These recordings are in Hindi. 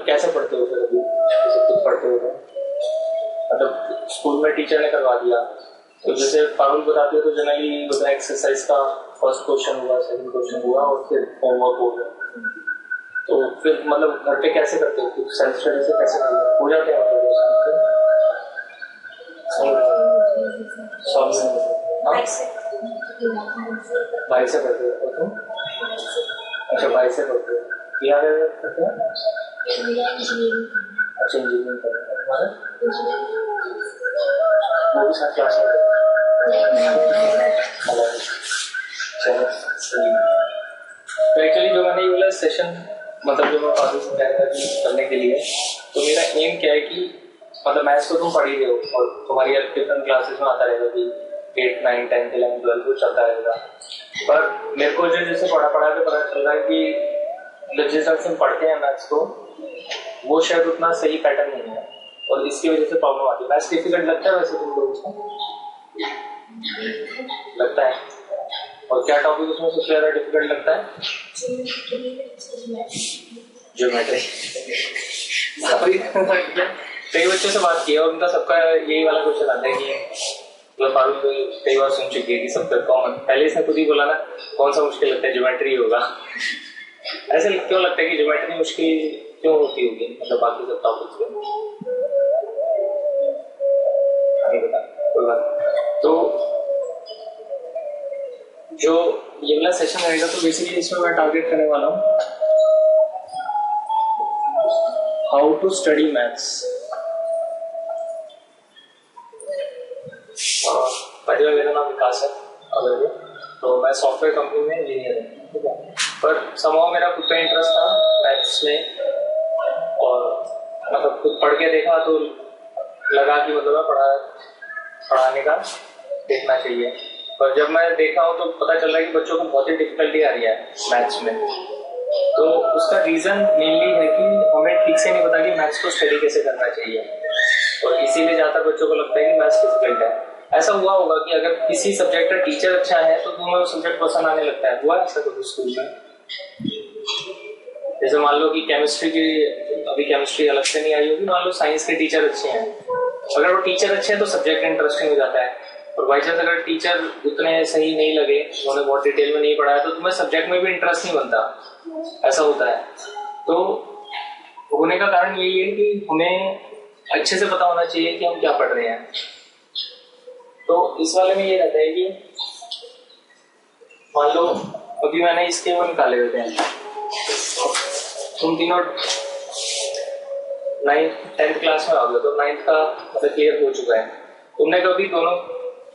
कैसे पढ़ते हो फिर अभी जैसे खुद पढ़ते हो तो? मतलब स्कूल में टीचर ने करवा दिया तो जैसे पारुल बताते हो तो जनरली होता है एक्सरसाइज का फर्स्ट क्वेश्चन हुआ, सेकंड क्वेश्चन हुआ और फिर होमवर्क हो गया। तो फिर मतलब घर पे कैसे करते हो, कुछ सेल्फ स्टडी से कैसे करते हो जाते हैं मतलब भाई से पढ़ते हो और तुम? अच्छा भाई से पढ़ते हो, क्या करते हो? अच्छा इंजीनियरिंग कर रहे हो। तुम्हारा वो भी साथ क्लास में तो एक्चुअली जो मैंने ये वाला सेशन मतलब जो मैं फादर से कह रहा था करने के लिए, तो मेरा एम क्या है कि मतलब मैथ्स तो तुम पढ़ ही रहे हो और तुम्हारी डिफरेंट क्लासेस में आता रहेगा कि 8, 9, 10, 11, 12 को चलता रहेगा। पर मेरे को जो जैसे पढ़ा के पता चल रहा है कि जिस तरह से हम पढ़ते हैं मैथ्स को वो शायद उतना सही पैटर्न नहीं है और इसकी वजह से प्रॉब्लम आती है। मैथ्स डिफिकल्ट लगता है वैसे तुम लोगों को? लगता है। और क्या टॉपिक उसमें सबसे ज्यादा डिफिकल्ट लगता है? ज्योमेट्री। कई बच्चों से बात की और उनका सबका यही वाला क्वेश्चन आता है कि मतलब फारूक कई बार सुन चुकी है कि सबका कॉमन पहले इसने खुद ही बोला ना कौन सा मुश्किल लगता है, ज्योमेट्री होगा। ऐसे क्यों लगता है कि ज्योमेट्री मुश्किल क्यों होती होगी मतलब बाकी सब टॉपिक्स में? नहीं बता कोई बात। तो जो ये वाला सेशन रहेगा तो बेसिकली इसमें मैं टारगेट करने वाला हूँ हाउ टू स्टडी मैथ्स। मेरा नाम विकास है अगर तो मैं सॉफ्टवेयर कंपनी में इंजीनियर हूँ, ठीक है। पर समाव मेरा खुद का इंटरेस्ट था मैथ्स में और मतलब खुद पढ़ के देखा तो लगा कि मतलब पढ़ाने का देखना चाहिए। पर जब मैं देखा हूँ तो पता चल रहा है कि बच्चों को बहुत ही डिफिकल्टी आ रही है मैथ्स में। तो उसका रीजन मेनली है कि हमें ठीक से नहीं पता कि मैथ्स को स्टडी कैसे करना चाहिए और इसीलिए ज्यादातर बच्चों को लगता है कि मैथ्स डिफिकल्ट है। ऐसा हुआ होगा कि अगर किसी सब्जेक्ट का टीचर अच्छा है तो तुम्हें वो सब्जेक्ट पसंद आने लगता है, हुआ ऐसा कभी स्कूल में? जैसे मान लो कि केमिस्ट्री की अभी केमिस्ट्री अलग से नहीं आई होगी, मान लो साइंस के टीचर अच्छे हैं, अगर वो टीचर अच्छे हैं तो सब्जेक्ट इंटरेस्टिंग हो जाता है। और बाई चांस अगर टीचर उतने सही नहीं लगे, उन्होंने बहुत डिटेल में नहीं पढ़ाया तो तुम्हें सब्जेक्ट में भी इंटरेस्ट नहीं बनता, ऐसा होता है। तो होने का कारण यही है कि हमें अच्छे से पता होना चाहिए कि हम क्या पढ़ रहे हैं। तो इस वाले में ये रहता है कि मान लो अभी मैंने इसके वो निकाले हुए थे, तुम तीनों 9th क्लास में आओगे तो 9th का मतलब क्लियर हो चुका है। तुमने कभी दोनों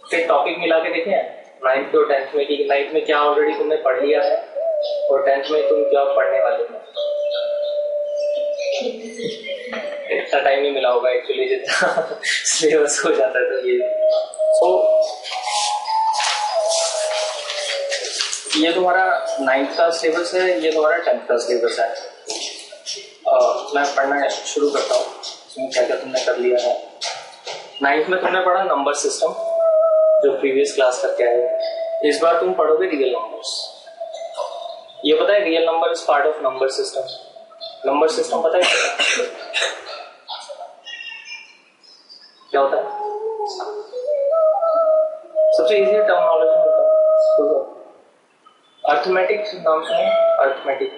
के टॉपिक मिला के देखे हैं 9th और 10th में कि 9th में क्या ऑलरेडी तुमने पढ़ लिया है और 10th में तुम क्या पढ़ने वाले हो? इतना टाइम नहीं मिला होगा एक्चुअली जितना सिलेबस हो जाता है। तो ये तुम्हारा 9th का सिलेबस है, ये तुम्हारा 10th का सिलेबस है। मैं पढ़ना शुरू करता हूँ इसमें क्या क्या तुमने कर लिया है। 9th में तुमने पढ़ा नंबर सिस्टम जो प्रीवियस क्लास करके आए। इस बार तुम पढ़ोगे रियल नंबर्स। ये पता है real number is part of number system. Number system पता है क्या होता है? सबसे इजी टर्मिनोलॉजी बताओ। अर्थमेटिक नाम सुने? अर्थमेटिक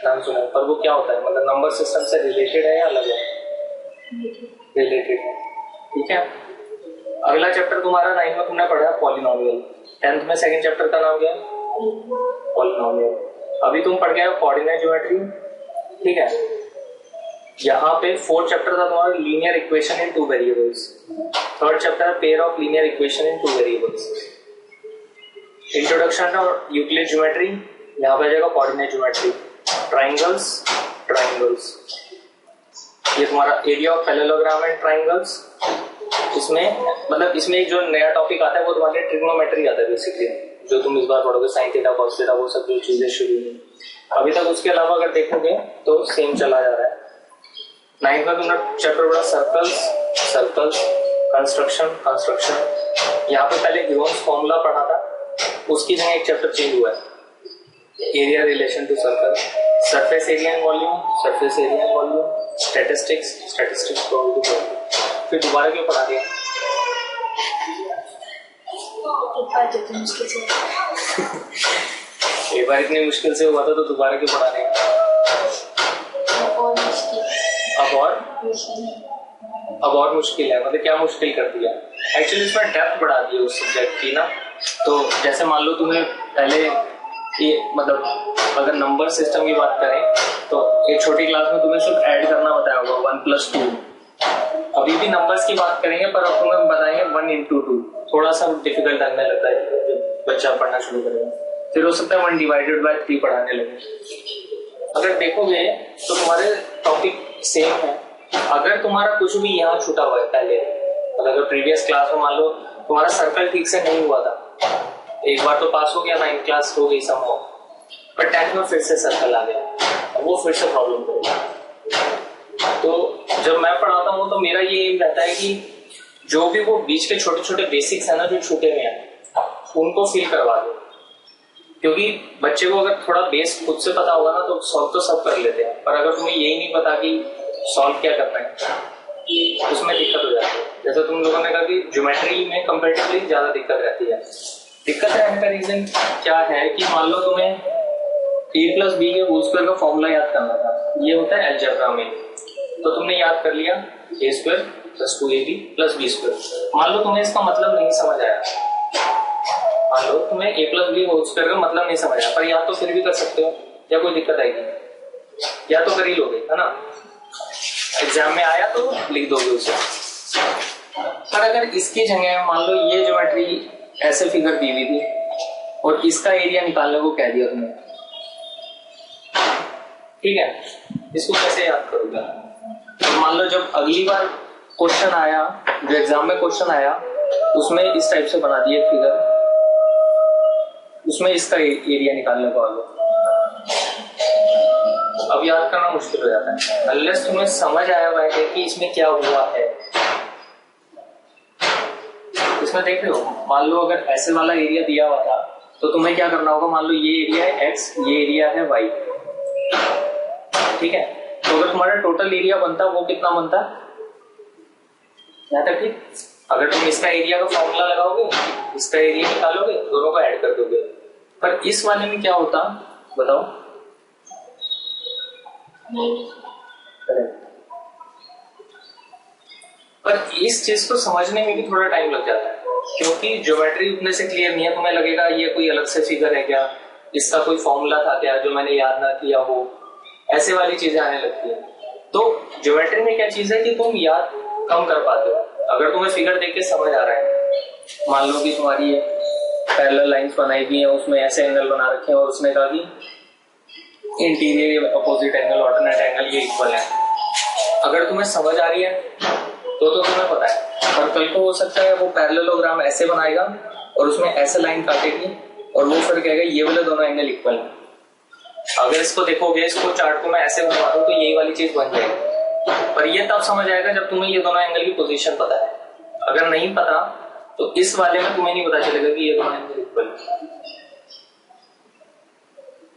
नाम सुना है, पर वो क्या होता है? मतलब नंबर सिस्टम से रिलेटेड है या अलग है? रिलेटेड है, ठीक है। अगला चैप्टर तुम्हारा 9th में तुमने पढ़ा पॉलिनोमियल। 10th में सेकंड चैप्टर का नाम क्या है? पॉलिनोमियल। अभी तुम पढ़ गए हो कोऑर्डिनेट ज्योमेट्री, ठीक है। यहाँ पे 4th चैप्टर था तुम्हारा linear equation in 2 variables. 3rd chapter pair of linear equation in 2 variables. Introduction of Euclid geometry, यहाँ पे आ जाएगा कोऑर्डिनेट ज्योमेट्री। ट्राइंगल्स, ये तुम्हारा area of parallelogram and triangles. इसमें मतलब इसमें एक जो नया टॉपिक आता है वो तुम्हारे ट्रिग्नोमेट्री आता है बेसिकली, जो तुम इस बार पढ़ोगे साइन थीटा कॉस थीटा, वो सब जो चीजें शुरू हुई अभी तक। उसके अलावा अगर देखोगे तो सेम चला जा रहा है। 9th में तुमने चैप्टर पढ़ा सर्कल्स, कंस्ट्रक्शन। यहाँ पे पहले गिब्बन्स फॉर्मूला पढ़ा था, उसकी जगह एक चैप्टर चेंज हुआ है, area relation to circle, surface area and volume, surface area and volume, statistics, statistics probability. फिर दोबारा क्यों पढ़ा दिया? एक बार इतनी मुश्किल से हुआ था तो दोबारा क्यों पढ़ा दिया? अब और मुश्किल है, मतलब क्या मुश्किल कर दिया? एक्चुअली इसमें डेप्थ बढ़ा दी उस सब्जेक्ट की ना। तो जैसे मान लो तुम्हें पहले ये मतलब अगर नंबर सिस्टम की बात करें तो एक छोटी क्लास में तुम्हें सिर्फ ऐड करना बताया होगा 1+2। अभी भी नंबर्स की बात करेंगे पर अब तुम्हें बताएंगे 1×2। थोड़ा सा डिफिकल्ट लगने लगता है जब बच्चा पढ़ना शुरू करेगा। फिर हो सकता है 1/3 पढ़ाने लगे। अगर देखोगे तो तुम्हारे टॉपिक सेम है। अगर तुम्हारा कुछ भी यहाँ छूटा हुआ है पहले, अगर प्रीवियस क्लास में मान लो तुम्हारा सर्कल ठीक से नहीं हुआ था, एक बार तो पास हो गया, 9th क्लास हो गई समझो, पर 10th में फिर से सर्कल आ गया, वो फिर से प्रॉब्लम करेगा। तो जब मैं पढ़ाता हूँ तो मेरा ये एम रहता है कि जो भी वो बीच के छोटे छोटे बेसिक्स है ना जो छूटे हुए हैं उनको फिल करवा दो, क्योंकि बच्चे को अगर थोड़ा बेस खुद से पता होगा ना तो सॉल्व तो सब कर लेते हैं, पर अगर तुम्हें यही नहीं पता कि सॉल्व क्या करना है उसमें दिक्कत हो जाती है। जैसे तुम लोगों ने कहा कि ज्योमेट्री में कंपैरेटिवली ज्यादा दिक्कत रहती है। दिक्कत रहने का रीजन क्या है कि मान लो तुम्हें a+b के होल स्क्वायर का फॉर्मूला याद करना था, ये होता है अलजेब्रा में, तो तुमने याद कर लिया a² + 2ab + b²। मान लो तुम्हें इसका मतलब नहीं समझ आया, मान लो तुम्हें a+b होल स्क्वायर का मतलब नहीं समझ आया, पर याद तो फिर भी कर सकते हो, या कोई दिक्कत आएगी? या तो कर ही लोगे है ना, एग्जाम में आया तो लिख दोगे उसे। पर अगर इसकी जगह मान लो ये ज्योमेट्री ऐसे फिगर दी हुई थी और इसका एरिया निकालने को कह दिया तुमने, ठीक है, इसको कैसे याद करोगे? तो मान लो जब अगली बार क्वेश्चन आया, जो एग्जाम में क्वेश्चन आया उसमें इस टाइप से बना दिए फिगर, उसमें इसका एरिया निकालने को आ गया, अब याद करना मुश्किल हो जाता है अनलेस तुम्हें समझ आया हुआ है कि इसमें क्या हुआ है। इसमें देख रहे हो, मान लो अगर ऐसे वाला एरिया दिया हुआ था तो तुम्हें क्या करना होगा, मान लो ये एरिया है x, ये एरिया है y, ठीक है, तो अगर तुम्हारा टोटल एरिया बनता वो कितना बनता? यहाँ तक ठीक। अगर तुम इसका एरिया का फॉर्मूला लगाओगे, इसका एरिया निकालोगे, दोनों को ऐड कर दोगे, पर इस वाले में क्या होता बताओ? पर इस चीज को समझने में भी थोड़ा टाइम लग जाता है, क्योंकि ज्योमेट्री उतने से क्लियर नहीं है। तुम्हें लगेगा ये कोई अलग से फिगर है क्या, इसका कोई फॉर्मूला था क्या जो मैंने याद ना किया हो, ऐसे वाली चीजें आने लगती है। तो ज्योमेट्री में क्या चीज है कि तुम याद कम कर पाते हो। अगर तुम्हें फिगर देख के समझ आ रहा है, मान लो कि तुम्हारी पैरेलल लाइंस बनाई हुई है, उसमें ऐसे एंगल बना रखे हैं और उसने कहा कि interior opposite angle alternate angle ये इक्वल है, अगर तुम्हें समझ आ रही है तो तुम्हें पता है। और कल को हो सकता है वो पैरेललोग्राम ऐसे बनाएगा और उसमें ऐसे लाइन काटेगी और वो फिर कहेगा ये वाले दोनों एंगल इक्वल है। अगर इसको देखोगे, इसको चार्ट को मैं ऐसे बनवा दूं तो यही वाली चीज बन जाएगी, पर ये तब समझ आएगा जब तुम्हें ये दोनों एंगल की पोजीशन पता है। अगर नहीं पता तो इस वाले में तुम्हें नहीं पता चलेगा कि ये दोनों एंगल इक्वल है,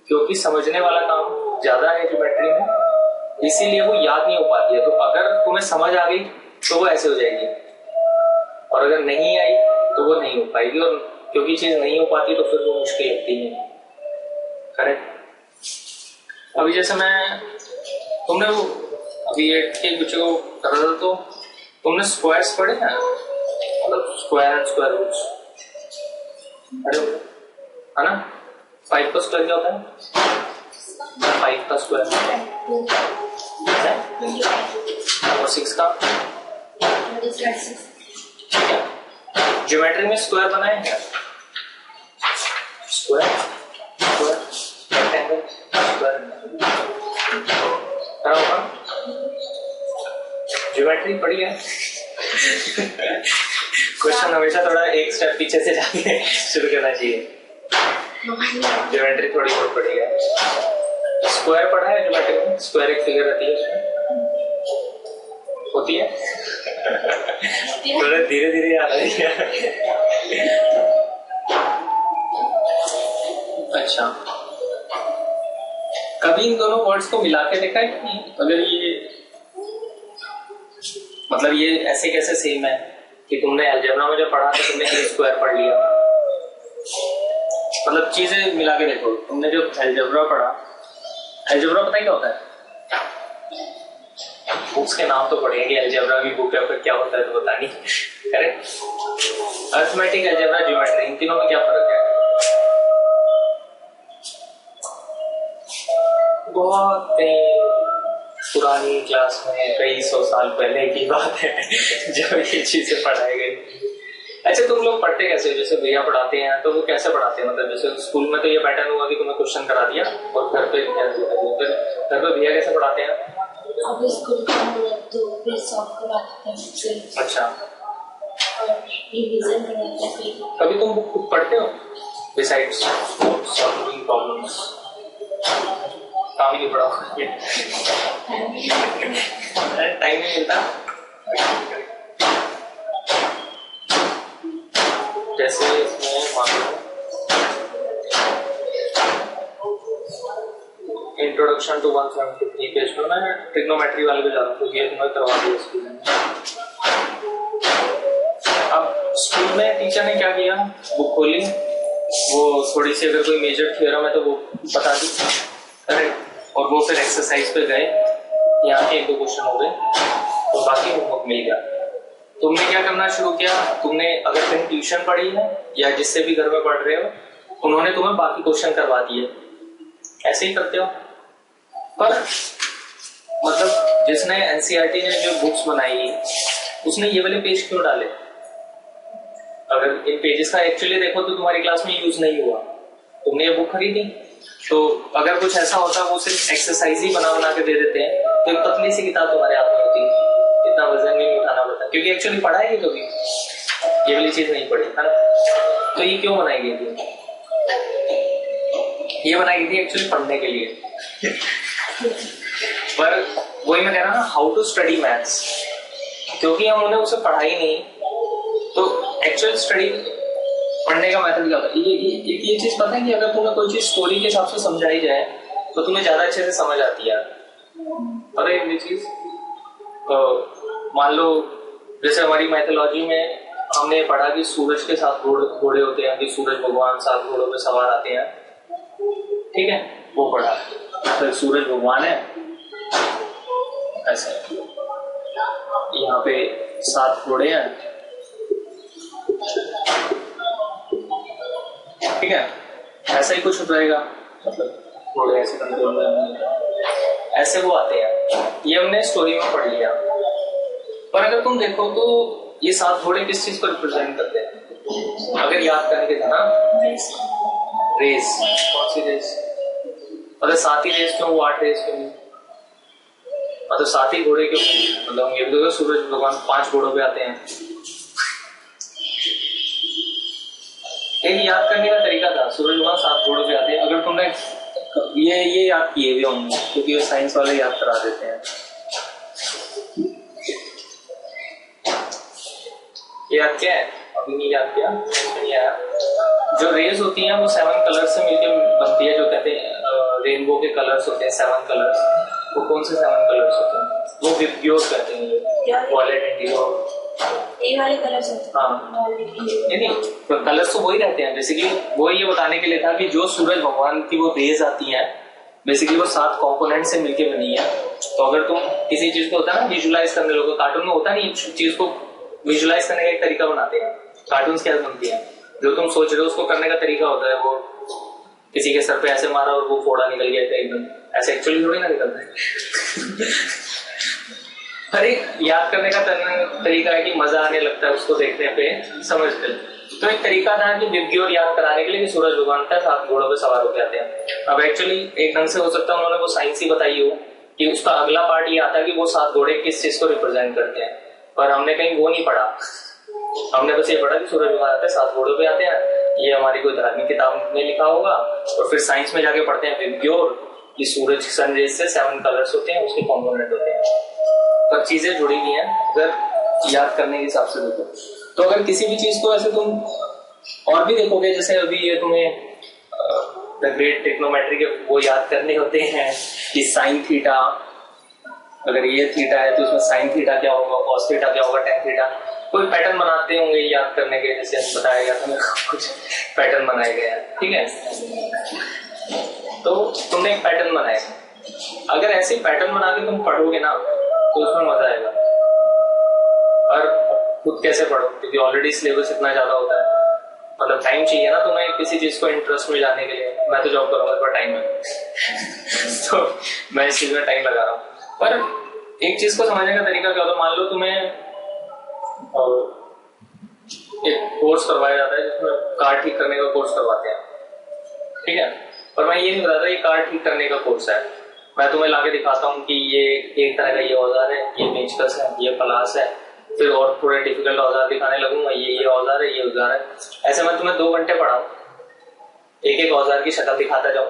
क्योंकि समझने वाला काम ज्यादा है ज्योमेट्री में, इसीलिए वो याद नहीं हो पाती है। तो अगर तुम्हें समझ आ गई तो वो ऐसे हो जाएगी, और अगर नहीं आई तो वो नहीं हो पाएगी, और क्योंकि चीज नहीं हो पाती तो फिर वो मुश्किल लगती है। करेक्ट। अभी जैसे तुमने वो अभी एक बच्चे को कर रहा था तो तुमने स्क्वायर्स पढ़े हैं, मतलब स्क्वायर एंड स्क्वायर रूट्स पढ़े है ना? 5 का स्क्वायर क्या होता है? 5 का स्क्वायर और 6 का, ठीक है। ज्योमेट्री में स्क्वायर बनाए क्या? स्क्वायर रेक्टेंगल स्क्वायर करा होगा, ज्योमेट्री पढ़ी है। क्वेश्चन हमेशा थोड़ा एक स्टेप पीछे से जाके शुरू करना चाहिए। ज्योमेट्री थोड़ी बहुत पढ़ी है। स्क्वायर पढ़ा है ज्योमेट्री में? स्क्वायर एक फिगर रहती है, उसमें होती है थोड़ा धीरे धीरे याद आ रही है। अच्छा, कभी इन दोनों वर्ड्स को मिला के देखा है कि अगर ये मतलब ये ऐसे कैसे सेम है कि तुमने अलजेब्रा में जब पढ़ा तो तुमने ए स्क्वायर पढ़ लिया, मतलब चीजें मिला के देखो। तुमने जब अलजेब्रा पढ़ा, अलजेब्रा पता है क्या होता है? बुक्स के नाम तो पढ़ेंगे, अलजेब्रा की बुक है, फिर क्या होता है तो पता नहीं। करेक्ट। अरिथमेटिक, अलजेब्रा, ज्योमेट्री, इन तीनों में क्या फर्क है? बहुत पुरानी क्लास में कई 100 साल पहले की बात है जब ये चीजें पढ़ाई गई। अच्छा, तुम लोग पढ़ते कैसे? जैसे भैया पढ़ाते हैं तो वो कैसे पढ़ाते हैं? मतलब जैसे स्कूल में तो ये पैटर्न हुआ कि तुम्हें क्वेश्चन करा दिया और घर पे घर पे भैया कैसे पढ़ाते हैं? अब स्कूल तो फिर सॉल्व करवाते हैं। अच्छा, और रिवीजन करवाते हैं। कभी तुम बुक खुद पढ़ते हो बिसाइड्स सॉल्विंग प्रॉब्लम्स? काम ही नहीं पड़ा, टाइम नहीं मिलता। जैसे इसमें मान लो इंट्रोडक्शन टू 173 पेज में मैं ट्रिग्नोमेट्री वाले पे जा रहा हूँ क्योंकि ये तुम्हें करवा दिया स्कूल में। अब स्कूल में टीचर ने क्या किया, बुक खोली, वो थोड़ी सी अगर कोई मेजर थ्योरम है तो वो बता दी, करेक्ट, और वो फिर एक्सरसाइज पे गए, यहाँ के 1-2 क्वेश्चन हो गए तो बाकी होमवर्क मिल गया। तुमने क्या करना शुरू किया? तुमने अगर कहीं ट्यूशन पढ़ी है या जिससे भी घर में पढ़ रहे हो, उन्होंने तुम्हें बाकी क्वेश्चन करवा दिए, ऐसे ही करते हो। पर मतलब जिसने एनसीईआरटी ने जो बुक्स बनाई उसने ये वाले पेज क्यों डाले? अगर इन पेजेस का एक्चुअली देखो तो तुम्हारी क्लास में यूज नहीं हुआ, तुमने ये बुक खरीदी, तो अगर कुछ ऐसा होता वो सिर्फ एक्सरसाइज ही बना बना के दे देते हैं तो एक पतली सी किताब तुम्हारे हाथ में होती, इतना वजन नहीं उठाना पड़ता, क्योंकि एक्चुअली पढ़ा है कभी ये वाली चीज नहीं पढ़ी है ना। तो ये क्यों बनाई गई थी? ये बनाई गई थी एक्चुअली पढ़ने के लिए। पर वही मैं कह रहा हूँ ना, हाउ टू स्टडी मैथ्स, क्योंकि हम उन्हें उसे पढ़ा ही नहीं तो एक्चुअल स्टडी पढ़ने का मेथड क्या होता है? ये चीज पता है कि अगर तुम्हें कोई चीज स्टोरी के हिसाब से समझाई जाए तो तुम्हें ज्यादा अच्छे से समझ आती है। अरे ये चीज मान लो जैसे हमारी मैथोलॉजी में हमने पढ़ा कि सूरज के साथ घोड़े होते हैं, कि सूरज भगवान 7 घोड़ों पे सवार आते हैं, ठीक है, वो पढ़ा। तो सूरज भगवान है ऐसे, यहाँ पे 7 घोड़े हैं, ठीक है, ऐसा ही कुछ रहेगा, मतलब घोड़े ऐसे कंट्रोल में ऐसे वो आते हैं, ये हमने स्टोरी में पढ़ लिया। पर अगर तुम देखो तो ये 7 घोड़े किस चीज को रिप्रेजेंट करते हैं? अगर याद करने के ना, रेस, कौन सी रेस? मतलब 7 ही रेस क्यों, वो 8 रेस क्यों? मतलब 7 ही घोड़े क्यों? मतलब हम ये भी देखो सूरज भगवान 5 घोड़ों पे आते हैं। एक याद करने का तरीका था, सूरज भगवान 7 घोड़ों पे आते हैं। अगर तुमने ये याद किए भी होंगे क्योंकि वो साइंस वाले याद करा देते हैं। याद क्या है? अभी नहीं याद किया, नहीं आया। जो रेज होती हैं वो 7 कलर्स से मिलकर बनती है, जो कहते हैं रेनबो के कलर्स होते हैं 7 कलर्स। वो कौन से 7 कलर्स होते हैं? वो विब्ग्योर कहते हैं, वॉयलेट, इंडिगो, ये वाले कलर्स होते हैं। हाँ, नहीं तो कलर्स तो वही रहते हैं। बेसिकली वो ये बताने के लिए था कि जो सूरज भगवान की वो रेज आती हैं, बेसिकली वो 7 कंपोनेंट से मिलके बनी है। तो अगर तुम किसी चीज को होता है ना विजुलाइज करने, लोगों कार्टून में होता नहीं, चीज को विजुलाइज करने का एक तरीका बनाते हैं। कार्टून क्या बनती है, जो तुम सोच रहे हो उसको करने का तरीका होता है, वो किसी के सर पे ऐसे मारा और वो फोड़ा निकल गया था एकदम, ऐसे एक्चुअली थोड़ी ना निकलता है। अरे याद करने का तरीका है कि मजा आने लगता है उसको देखने पे, समझ गए। तो एक तरीका था कि विब्ग्योर याद कराने के लिए कि सूरज भगवान का 7 घोड़ों पे सवार होके आते हैं। अब एक्चुअली एक ढंग से हो सकता है उन्होंने वो साइंस ही बताई हो कि उसका अगला पार्ट ये आता है कि वो 7 घोड़े किस चीज को रिप्रेजेंट करते हैं, पर हमने कहीं वो नहीं पढ़ा। हमने बस ये पढ़ा कि सूरज भगवान आते हैं 7 घोड़ों पे आते हैं, ये हमारी कोई धार्मिक किताब में लिखा होगा, और फिर साइंस में जाके पढ़ते हैं विब्ग्योर कि सूरज सन रेज से 7 कलर्स होते हैं, उसके कॉम्पोनेंट होते हैं। पर चीजें जुड़ी हुई हैं अगर याद करने के हिसाब से देखो तो। अगर किसी भी चीज को ऐसे तुम और भी देखोगे, जैसे अभी ये तुम्हें द ग्रेट ट्रिग्नोमेट्री के वो याद करने होते हैं कि साइन थीटा, अगर ये थीटा है तो उसमें साइन थीटा क्या होगा, कॉस थीटा क्या होगा, टेन थीटा, कोई पैटर्न बनाते होंगे याद करने के, जैसे बताया गया था कुछ पैटर्न बनाए गए हैं, ठीक है। तो तुमने एक पैटर्न बनाया, अगर ऐसे पैटर्न बना के तुम पढ़ोगे ना तो उसमें मजा आएगा। और खुद कैसे पढ़ो, क्योंकि ऑलरेडी सिलेबस इतना ज्यादा होता है, मतलब टाइम चाहिए ना तुम्हें किसी चीज को इंटरेस्ट में जाने के लिए। मैं तो जॉब करूंगा पर टाइम है तो मैं इस चीज में टाइम लगा रहा हूँ। पर एक चीज को समझने का तरीका क्या होता है, मान लो तुम्हें एक कोर्स करवाया जाता है जिसमें कार ठीक करने का कोर्स करवाते हैं, ठीक है, पर मैं ये नहीं बताता ये कार ठीक करने का कोर्स है। मैं तुम्हें लाके दिखाता हूँ कि ये एक तरह का ये औजार है, ये पेचकस है, ये पलास है, फिर और थोड़े डिफिकल्ट औजार दिखाने लगूंगा, ये औजार है, ये औजार है। ऐसे मैं तुम्हें 2 घंटे पढ़ाऊं, एक एक औजार की शक्ल दिखाता जाऊं,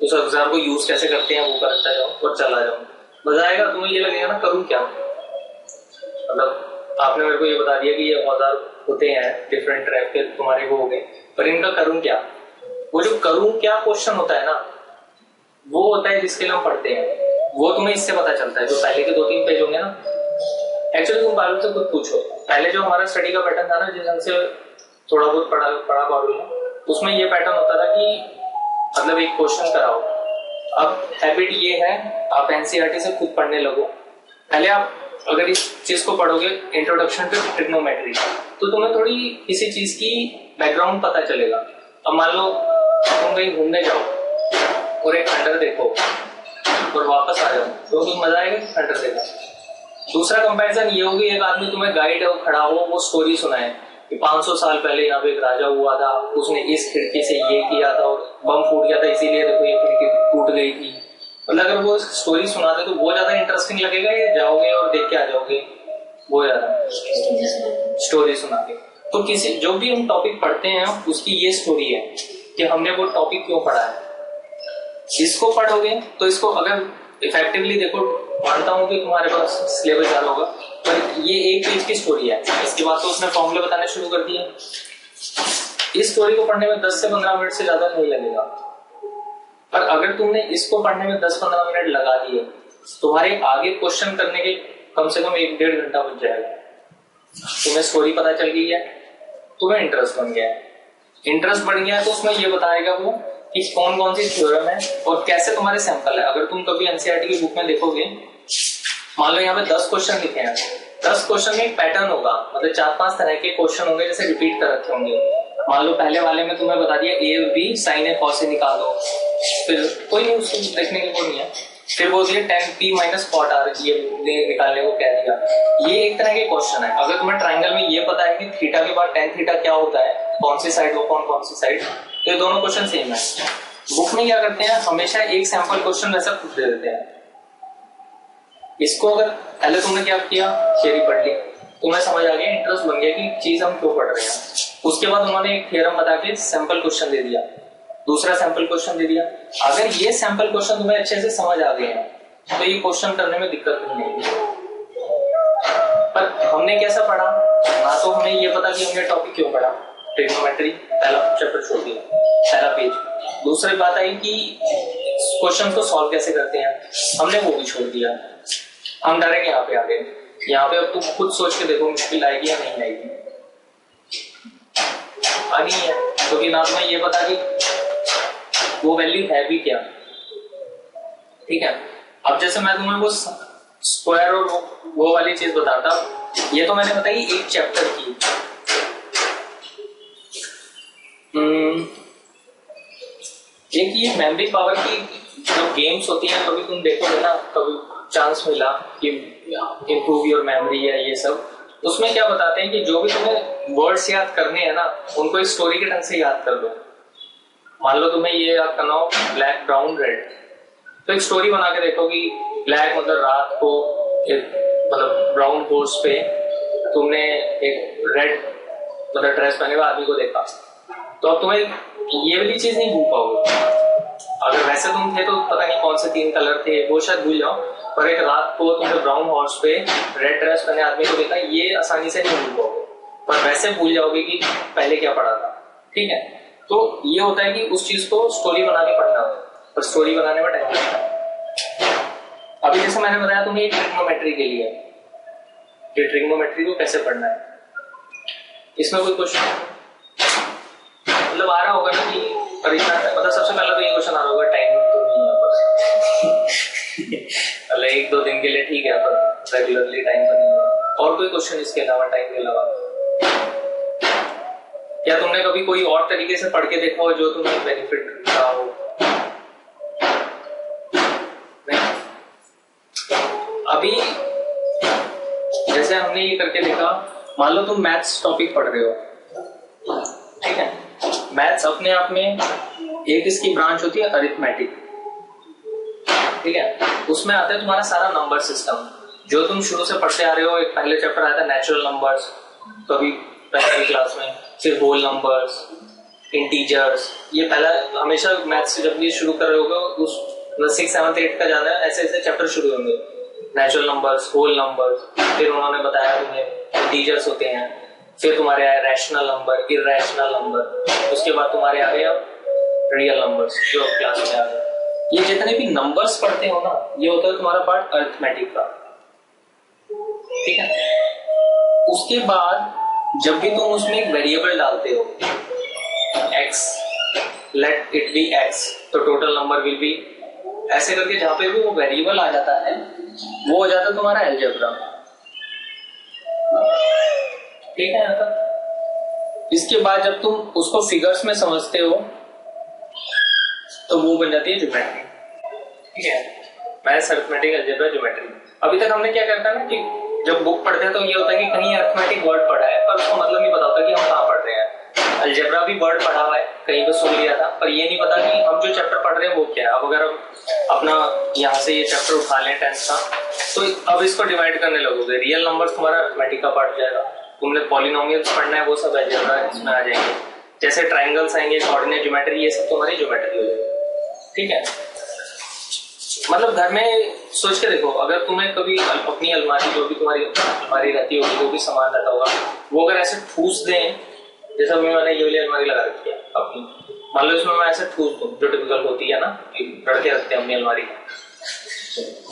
उस औजार को यूज कैसे करते हैं वो करता जाऊं और चला जाऊं, मजा आएगा। तुम्हें ये लगेगा ना करूं क्या, मतलब आपने मेरे को ये बता दिया कि ये औजार होते हैं डिफरेंट टाइप के, तुम्हारे वो हो गए, पर इनका करूं क्या। वो जो करूं क्या क्वेश्चन होता है ना, वो होता है जिसके लिए हम पढ़ते हैं, वो तुम्हें इससे पता चलता है। जो पहले के 2-3 पेज होंगे ना, एक्चुअली तुम बालू से खुद पूछो, पहले जो हमारा स्टडी का पैटर्न था ना, जिस ढंग से थोड़ा बहुत पढ़ा बालू ने, उसमें ये पैटर्न होता था कि मतलब एक क्वेश्चन कराओ। अब हैबिट ये है, आप एनसीईआरटी से खुद पढ़ने लगो। पहले आप अगर इस चीज को पढ़ोगे, इंट्रोडक्शन टू ट्रिग्नोमेट्री, तो तुम्हें थोड़ी किसी चीज की बैकग्राउंड पता चलेगा। अब मान लो तुम कहीं घूमने जाओ और एक खंडर देखो और वापस आ जाओ, तो तुम्हें मजा आएगा खंडर देखा। दूसरा कंपैरिजन ये होगी, एक आदमी तुम्हें गाइड खड़ा हो, वो स्टोरी सुनाए कि 500 साल पहले यहाँ पे एक राजा हुआ था, उसने इस खिड़की से ये किया था और बम फूट गया था, इसीलिए देखो ये खिड़की टूट गई थी। मतलब अगर वो स्टोरी सुनाते तो वो ज्यादा इंटरेस्टिंग लगेगा, या जाओगे और देख के आ जाओगे, वो ज्यादा स्टोरी सुना के। तो किसी जो भी हम टॉपिक पढ़ते हैं उसकी ये स्टोरी है कि हमने वो टॉपिक क्यों पढ़ा है। इसको पढ़ोगे तो इसको अगर इफेक्टिवली देखो, मानता हूं कि तुम्हारे पास सिलेबस ज्यादा होगा, पर ये एक पेज की स्टोरी है, इसके बाद तो उसने फॉर्मूले बताने शुरू कर दिए। इस स्टोरी को पढ़ने में 10 से 15 मिनट से ज्यादा नहीं लगेगा, पर अगर तुमने इसको पढ़ने में 10-15 मिनट लगा दिए, तुम्हारे आगे क्वेश्चन करने के कम से कम 1-1.5 घंटा बच जाएगा। तुम्हें स्टोरी पता चल गई है, तुम्हें इंटरेस्ट बन गया है, इंटरेस्ट बढ़ गया है तो उसमें ये बताएगा वो कि कौन कौन सी थ्योरम है और कैसे तुम्हारे सैंपल है। अगर तुम कभी एनसीईआरटी की बुक में देखोगे, मान लो यहाँ पे 10 क्वेश्चन लिखे हैं, 10 क्वेश्चन में एक पैटर्न होगा, मतलब 4-5 तरह के क्वेश्चन होंगे जैसे रिपीट कर रखे होंगे। मान लो पहले वाले में तुम्हें बता दिया ए और बी साइन ए कॉस से निकाल दो, फिर कोई नहीं उसको देखने की वो नहीं है, फिर वो दिए tan p minus cot r, ये निकालने को कह दिया। ये एक तरह के क्वेश्चन है। अगर तुम्हें ट्राइंगल में ये पता है कि थीटा के बाद tan थीटा क्या होता है, कौन सी साइड वो कौन सी साइड, तो ये दोनों क्वेश्चन सेम है। बुक में क्या करते हैं, हमेशा एक सैंपल क्वेश्चन वैसा खुद दे देते हैं। इसको अगर पहले तुमने क्या किया, थियरी पढ़ ली, तुम्हें समझ आ गया, इंटरेस्ट बन गया कि चीज हम क्यों पढ़ रहे हैं। उसके बाद उन्होंने एक थ्योरम बता के सैंपल क्वेश्चन दे दिया, दूसरा सैंपल क्वेश्चन दे दिया। अगर ये सैंपल क्वेश्चन तुम्हें अच्छे से समझ आ गए हैं तो ये क्वेश्चन करने में दिक्कत नहीं है। पर हमने कैसा पढ़ा ना, तो हमें ये पता कि हमने टॉपिक क्यों पढ़ा, ट्रिग्नोमेट्री पहला चैप्टर छोड़ दिया, पहला पेज। दूसरी बात आई कि क्वेश्चन को सॉल्व कैसे करते हैं, हमने वो भी छोड़ दिया। हम डायरेक्ट यहाँ पे आ गए। यहाँ पे अब तुम खुद सोच के देखो मुश्किल आएगी या नहीं आएगी। आनी है क्योंकि ना तुम्हें ये पता कि वो वैल्यू है भी क्या, ठीक है। अब जैसे मैं तुम्हें वो स्क्वायर और वो वाली चीज बताता, ये तो मैंने बताई एक चैप्टर की। एक ये मेमोरी पावर की जो गेम्स होती हैं, कभी तुम देखोगे ना, कभी चांस मिला कि इम्प्रूव योर मेमोरी है ये सब, उसमें क्या बताते हैं कि जो भी तुम्हें वर्ड्स याद करने हैं ना, उनको एक स्टोरी के ढंग से याद कर दो। मान लो तुम्हें ये याद करना हो ब्लैक ब्राउन रेड, तो एक स्टोरी बना के देखो कि ब्लैक मतलब रात को एक मतलब ब्राउन हॉर्स पे तुमने एक रेड मतलब ड्रेस पहने हुए आदमी को देखा, तो अब तुम्हें ये वाली चीज नहीं भूल पाओगे। अगर वैसे तुम थे तो पता नहीं कौन से 3 कलर थे वो शायद भूल जाओ, पर एक रात को तुमने ब्राउन हॉर्स पे रेड ड्रेस पहने आदमी को देखा, ये आसानी से नहीं भूल पाओगे, पर वैसे भूल जाओगे कि पहले क्या पढ़ा था, ठीक है। तो ये होता है कि उस चीज को स्टोरी बना के पढ़ना होता है, पर स्टोरी बनाने में टाइम लगता है। अभी जैसे मैंने बताया तुम्हें एक ट्रिग्नोमेट्री के लिए कि ट्रिग्नोमेट्री को कैसे पढ़ना है, इसमें कोई क्वेश्चन मतलब आ रहा होगा ना कि और इतना मतलब सबसे पहला तो ये क्वेश्चन आ रहा होगा टाइम तो नहीं है मतलब 1-2 दिन के लिए ठीक है पर रेगुलरली टाइम तो नहीं है। और कोई क्वेश्चन इसके अलावा, टाइम के अलावा? क्या तुमने कभी कोई और तरीके से पढ़ के देखा हो जो तुम्हें बेनिफिट रहा हो? नहीं। अभी जैसे हमने ये करके देखा, मान लो तुम मैथ्स टॉपिक पढ़ रहे हो, ठीक है, मैथ्स अपने आप में एक इसकी ब्रांच होती है अरिथमेटिक, ठीक है, उसमें आता है तुम्हारा सारा नंबर सिस्टम जो तुम शुरू से पढ़ते आ रहे हो। एक पहले चैप्टर आया था नेचुरल नंबर्स, तो अभी पहली क्लास में, फिर होल नंबर्स, इंटीजर्स, ये पहला हमेशा मैथ्स जब भी शुरू कर रहे होगा उस 6th 7th 8th का जाना है, ऐसे ऐसे चैप्टर शुरू होंगे, नेचुरल नंबर्स, होल नंबर्स, फिर उन्होंने बताया तुम्हें इंटीजर्स होते हैं, फिर तुम्हारे आए रैशनल नंबर, इरैशनल नंबर, उसके बाद तुम्हारे आ गए अब रियल नंबर्स जो क्लास में आ गए। ये जितने भी नंबर्स पढ़ते हो ना, ये होता है तुम्हारा पार्ट अरिथमेटिक का, ठीक है। उसके बाद जब भी तुम उसमें एक वेरिएबल डालते हो x, let it be x, तो टोटल नंबर विल बी, ऐसे करके जहां पे भी वो वेरिएबल आ जाता है वो हो जाता है तुम्हारा अलजेब्रा, ठीक है। यहाँ तक इसके बाद जब तुम उसको फिगर्स में समझते हो तो वो बन जाती है ज्योमेट्री, ठीक है, मैथ्स, अरिथमेटिक, अलजेब्रा, ज्योमेट्री। अभी तक हमने क्या करता है ना कि जब बुक पढ़ते हैं तो ये होता है कि कहीं अरिथमेटिक वर्ड पढ़ा है पर उसको मतलब नहीं पता होता कि हम कहाँ पढ़ रहे हैं। अलजेब्रा भी वर्ड पढ़ा हुआ है, कहीं पे सुन लिया था, पर ये नहीं पता कि हम जो चैप्टर पढ़ रहे हैं वो क्या है। अब अगर हम अपना यहाँ से ये चैप्टर उठा लें 10th का, तो अब इसको डिवाइड करने लगोगे, रियल नंबर्स तुम्हारा अरिथमेटिक का पार्ट जाएगा, तुमने पॉलिनोमियल्स पढ़ना है वो सब अलजेब्रा इसमें आ जाएंगे, जैसे ट्राइंगल्स आएंगे, कोऑर्डिनेट ज्योमेट्री, ये सब तुम्हारी ज्योमेट्री हो जाएगी, ठीक है। मतलब घर में सोच के देखो, अगर तुम्हें कभी अपनी अलमारी, जो भी तुम्हारी अलमारी रहती होगी, जो भी सामान रहता होगा, वो अगर ऐसे ठूस दें, जैसा मैंने ये वाली अलमारी लगा रखी है अपनी, मान लो इसमें मैं ऐसे ठूस दूं, जो टिपिकल होती है ना कि लड़के रखते हैं अपनी अलमारी,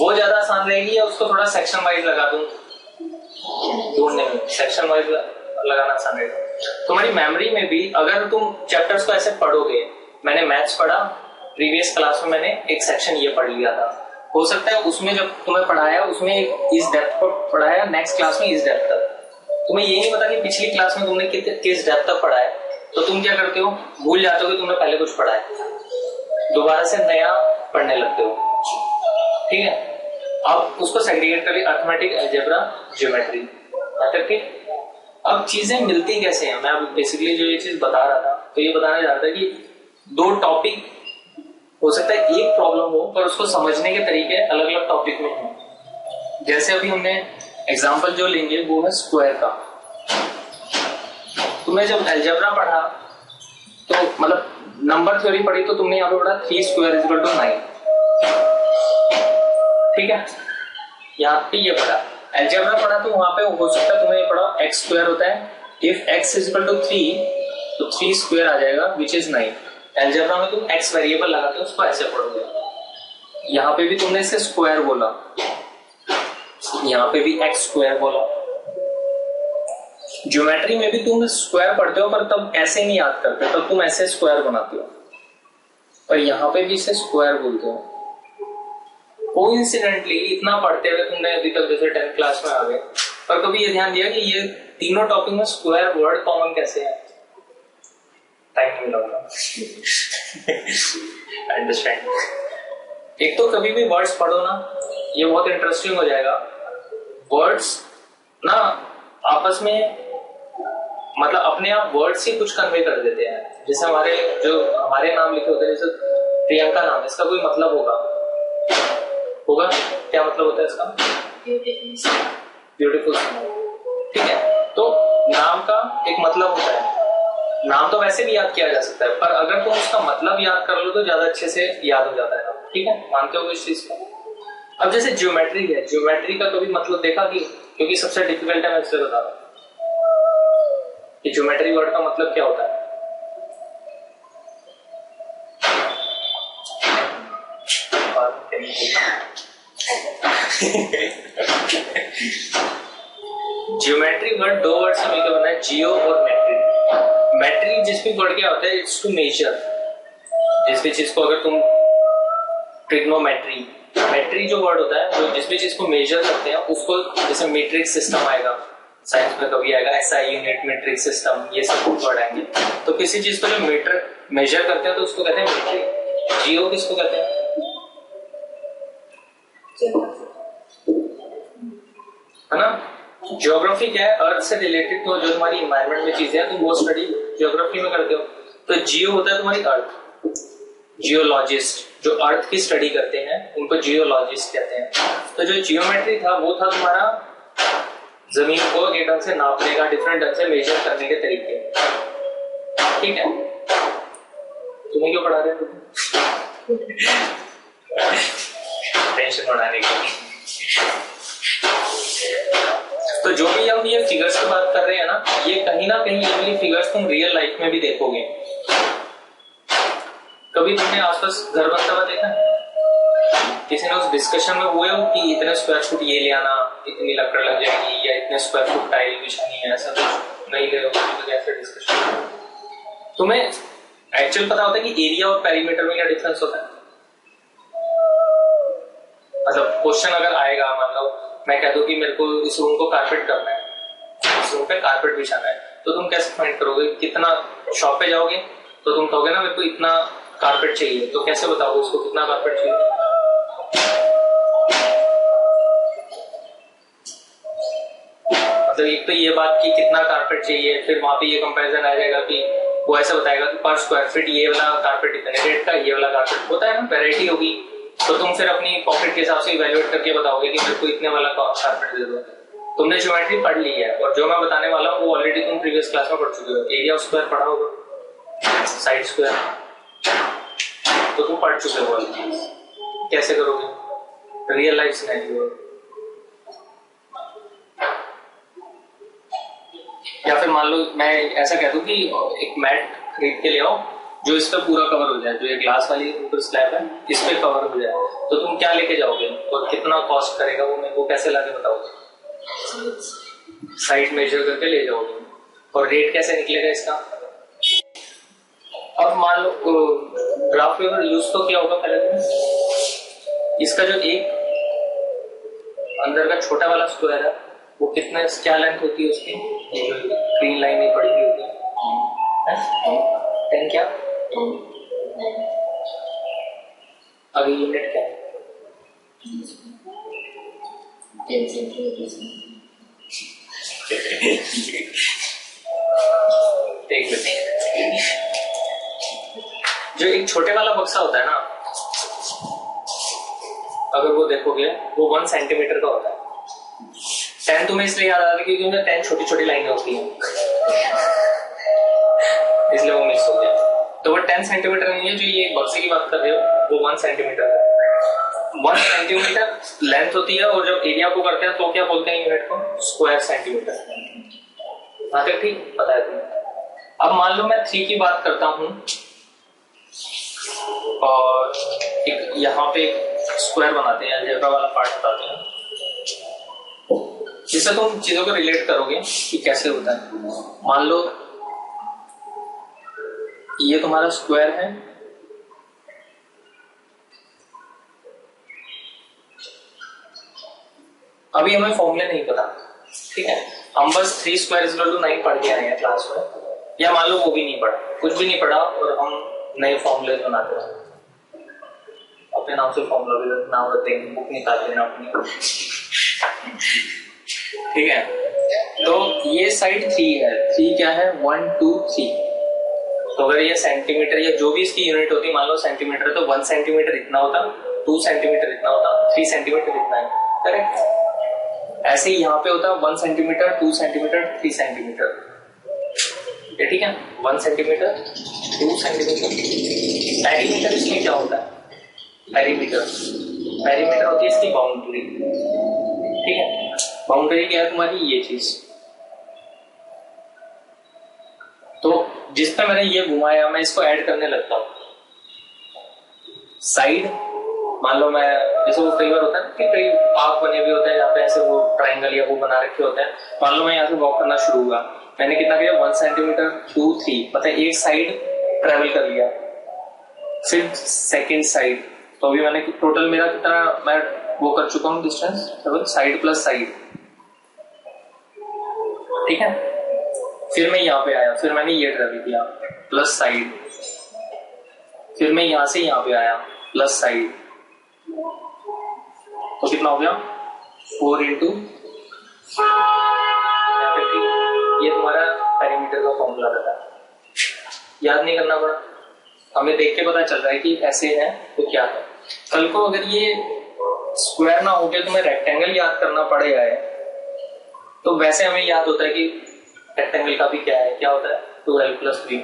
वो ज्यादा आसान रहेगी या उसको थोड़ा सेक्शन वाइज लगा दूं ढूंढने में? सेक्शन वाइज लगाना आसान रहेगा। तुम्हारी मेमोरी में भी अगर तुम चैप्टर्स को ऐसे पढ़ोगे, मैंने मैथ्स पढ़ा, प्रीवियस क्लास में मैंने एक सेक्शन ये पढ़ लिया था, हो सकता है उसमें जब तुम्हें पढ़ाया उसमें इस डेप्थ पर पढ़ाया, नेक्स्ट क्लास में इस डेप्थ तक, तुम्हें ये नहीं पता कि पिछली क्लास में तुमने किस डेप्थ तक पढ़ा है, तो तुम क्या करते हो, भूल जाते हो कि तुमने पहले कुछ पढ़ा है, दोबारा से नया पढ़ने लगते हो, ठीक है। अब उसको सेग्रीगेट करिए, अरिथमेटिक, अलजेब्रा, ज्योमेट्री, ठीक। अब चीजें मिलती कैसे हैं, मैं अब बेसिकली जो ये चीज बता रहा था, तो ये बताना चाहता है कि दो टॉपिक हो सकता है एक प्रॉब्लम हो पर उसको समझने के तरीके अलग अलग टॉपिक में हो। जैसे अभी हमने एग्जांपल जो लेंगे वो है स्क्वायर का। तुमने जब अलजेब्रा पढ़ा तो मतलब नंबर थ्योरी पढ़ी तो तुमने यहाँ पे पढ़ा 3 स्क्वायर इज इक्वल टू 9, ठीक है, यहाँ पे ये पढ़ा। अलजेब्रा पढ़ा तो वहां पे हो सकता है तुम्हें ये पढ़ा x स्क्वायर होता है, if x is equal to 3 तो 3 स्क्वायर आ जाएगा विच इज 9। अलजेब्रा में तुम x वेरिएबल लगाते हो, उसको ऐसे पढ़ोगे, यहाँ पे भी तुमने इसे स्क्वायर बोला, यहाँ पे भी x स्क्वायर बोला। ज्योमेट्री में भी तुम स्क्वायर पढ़ते हो पर तब ऐसे नहीं याद करते, तब तुम ऐसे स्क्वायर बनाते हो, पर यहाँ पे भी इसे स्क्वायर बोलते हो। कोइंसिडेंटली इतना पढ़ते हुए तुमने अभी तक जैसे 10th क्लास में आ गए, पर कभी ये ध्यान दिया कि ये तीनों टॉपिक में स्क्वायर वर्ड कॉमन कैसे है? टाइम नहीं लगेगा अंडरस्टैंड। एक तो कभी भी वर्ड्स पढ़ो ना, ये बहुत इंटरेस्टिंग हो जाएगा। वर्ड्स ना आपस में मतलब अपने आप वर्ड्स ही कुछ कन्वे कर देते हैं। जैसे हमारे नाम लिखे होते हैं, जैसे प्रियंका नाम है, इसका कोई मतलब होगा क्या मतलब होता है इसका? ब्यूटीफुल, ठीक है। तो नाम का एक मतलब होता है, नाम तो वैसे भी याद किया जा सकता है, पर अगर तुम उसका मतलब याद कर लो तो ज्यादा अच्छे से याद हो जाता है, ठीक है, मानते हो इस चीज को? अब जैसे ज्योमेट्री है, ज्योमेट्री का कभी मतलब देखा कि, क्योंकि सबसे डिफिकल्ट है, मैं इससे बता रहा हूं कि ज्योमेट्री वर्ड का मतलब क्या होता है। ज्योमेट्री वर्ड दो वर्ड से मिलकर बना है, जियो और मेट्री। मेट्री जिस भी वर्ड क्या होता है, इट्स टू मेजर। जिस भी चीज को अगर तुम ट्रिग्नोमेट्री, मेट्री जो वर्ड होता है जो जिस भी चीज को मेजर करते हैं उसको, जैसे मीट्रिक सिस्टम आएगा साइंस में, कभी आएगा एसआई यूनिट, मीट्रिक सिस्टम, ये सब वर्ड आएंगे। तो किसी चीज को जो मीटर मेजर करते हैं तो उसको कहते हैं मेट्री। जियो किसको कहते हैं? है ना। ज्योग्राफी क्या है? अर्थ से रिलेटेड तो जो तुम्हारी एनवायरनमेंट में चीजें हैं तुम वो स्टडी ज्योग्राफी में करते हो। तो जियो होता है तुम्हारी अर्थ। जियोलॉजिस्ट जो अर्थ की स्टडी करते हैं उनको जियोलॉजिस्ट कहते हैं। तो जो जियोमेट्री था वो था तुम्हारा जमीन को एक ढंग से नापने का, डिफरेंट ढंग से मेजर करने के तरीके। ठीक है, तुम्हें क्यों पढ़ा रहे हो? टेंशन बढ़ाने की। तो जो भी हम ये फिगर्स की बात कर रहे हैं ना, ये कहीं ना कहीं ये वाली फिगर्स तुम रियल लाइफ में भी देखोगे। कभी तुमने आसपास घर बनता हुआ देखा है? किसी ने उस डिस्कशन में हुए हो कि इतने स्क्वायर फुट ये ले आना, इतनी लकड़ लग जाएगी, या इतने स्क्वायर फुट टाइल बिछानी है, ऐसा कुछ नहीं गए हो? तो कैसे डिस्कशन तुम्हें एक्चुअल पता होता है कि एरिया और पेरीमीटर में क्या डिफरेंस होता है? मतलब क्वेश्चन अगर आएगा, मान लो मैं कह दूं कि मेरे को इस रूम को कारपेट करना है, इस रूम पे कारपेट बिछाना है, तो तुम कैसे फाइंड करोगे? कितना शॉप पे जाओगे तो तुम कहोगे ना मेरे को इतना कारपेट चाहिए, तो कैसे बताओगे उसको कितना कारपेट चाहिए? मतलब एक तो ये बात कि कितना कारपेट चाहिए, फिर वहां पे ये कंपैरिजन आ जाएगा कि वो ऐसा बताएगा कि पर स्क्वायर फीट ये वाला कारपेट इतने रेट का, ये वाला कारपेट होता है ना, वैरायटी होगी। तो तुम फिर अपनी पॉकेट के हिसाब से इवैल्यूएट करके बताओगे कि मेरे को इतने वाला कारपेट दे दो। तुमने ज्योमेट्री पढ़ ली है, और जो मैं बताने वाला हूँ वो ऑलरेडी तुम प्रीवियस क्लास में पढ़ चुके हो। एरिया स्क्वायर पढ़ा होगा, साइड स्क्वायर तो तुम पढ़ चुके हो। कैसे करोगे रियल लाइफ सिनेरियो? या फिर मान लो मैं ऐसा कह दूं कि एक मैट खरीद के ले आओ जो इस पे पूरा कवर हो जाए, जो ये ग्लास वाली ऊपर स्लैब है इस पे कवर हो जाए, तो तुम क्या लेके जाओगे और कितना कॉस्ट करेगा वो मेरे को कैसे लाके बताओगे? साइड मेजर करके ले जाओगे। और रेट कैसे निकलेगा इसका? अब मान लो ग्राफ पेपर यूज तो किया होगा पहले तुमने। इसका जो एक अंदर का छोटा वाला स्क्वायर है वो कितने, क्या लेंथ होती है उसकी? ग्रीन लाइन नहीं पड़ी हुई होती है 10 क्या? अभी यूनिट क्या है? 10 सेंटीमीटर। एक मिनट, जो एक छोटे वाला बक्सा होता है ना, अगर वो देखोगे वो 1 सेंटीमीटर का होता है। 10 तुम्हें इसलिए याद आ रहा है क्योंकि उनमें 10 छोटी छोटी लाइनें होती हैं, इसलिए वो मिस हो गया। तो वो 10 सेंटीमीटर नहीं है, जो ये एक बक्से की बात कर रहे हो वो 1 सेंटीमीटर है। 1 सेंटीमीटर लेंथ होती है, और जब एरिया को करते हैं तो क्या बोलते हैं यूनिट को? Square centimetre. हाँ तक ठीक पता है तुम्हें? अब मान लो मैं 3 की बात करता हूं और एक यहाँ पे स्क्वायर बनाते हैं, अलजेब्रा वाला पार्ट बताते हैं जिससे तुम चीजों को रिलेट करोगे कि कैसे होता है। मान लो ये तुम्हारा स्क्वायर है, अभी हमें फॉर्मूले नहीं पता, ठीक है, हम बस 3 स्क्वायर इक्वल टू 9 पढ़ के आए हैं क्लास में, या मान लो वो भी नहीं पढ़ा, कुछ भी नहीं पढ़ा, और हम नए फॉर्मूले बनाते हैं। अपने नाम से फॉर्मूला भी नाम रखते हैं, बुक निकाल लेना अपनी। ठीक है, तो ये साइड 3 है। 3 क्या है? 1 2 3। तो अगर ये सेंटीमीटर या जो भी इसकी यूनिट होती है, मान लो सेंटीमीटर, तो 1 सेंटीमीटर इतना होता, 2 सेंटीमीटर इतना होता, 3 सेंटीमीटर इतना है, करेक्ट? ऐसे ही यहाँ पे होता 1 सेंटीमीटर, 2 सेंटीमीटर, 3 सेंटीमीटर। ये ठीक है, 1 सेंटीमीटर, 2 सेंटीमीटर। पेरीमीटर इसमें क्या होता है? पेरीमीटर होती है इसकी बाउंड्री। ठीक है, बाउंड्री क्या है तुम्हारी? ये चीज। तो जिस पे मैंने ये घुमाया, मैं इसको ऐड करने लगता हूं। साइड मान लो मैं जैसे वो कई बार होता है कि कई पार्क बने हुए होते हैं जहाँ पे ऐसे वो ट्राइंगल या वो बना रखे होते हैं। मान लो मैं यहाँ से वॉक करना शुरू हुआ, मैंने कितना किया 1 सेंटीमीटर 2 3 मतलब एक साइड ट्रेवल कर लिया, फिर सेकेंड साइड, तो अभी मैंने टोटल मेरा कितना मैं वो कर चुका हूँ distance travel, side plus side, ठीक है। फिर मैं यहाँ पे आया, फिर मैंने ये ट्रेवल किया प्लस साइड, फिर मैं यहां से यहाँ पे आया प्लस साइड, तो कितना हो गया 4 इंटू, ये तुम्हारा पेरीमीटर का फॉर्मूला रहता है, याद नहीं करना पड़ा, हमें देख के पता चल रहा है कि ऐसे है तो क्या है। कल को अगर ये स्क्वायर ना हो गया तो मैं रेक्टेंगल याद करना पड़ेगा है, तो वैसे हमें याद होता है कि रेक्टेंगल का भी क्या है, क्या होता है 2l + 3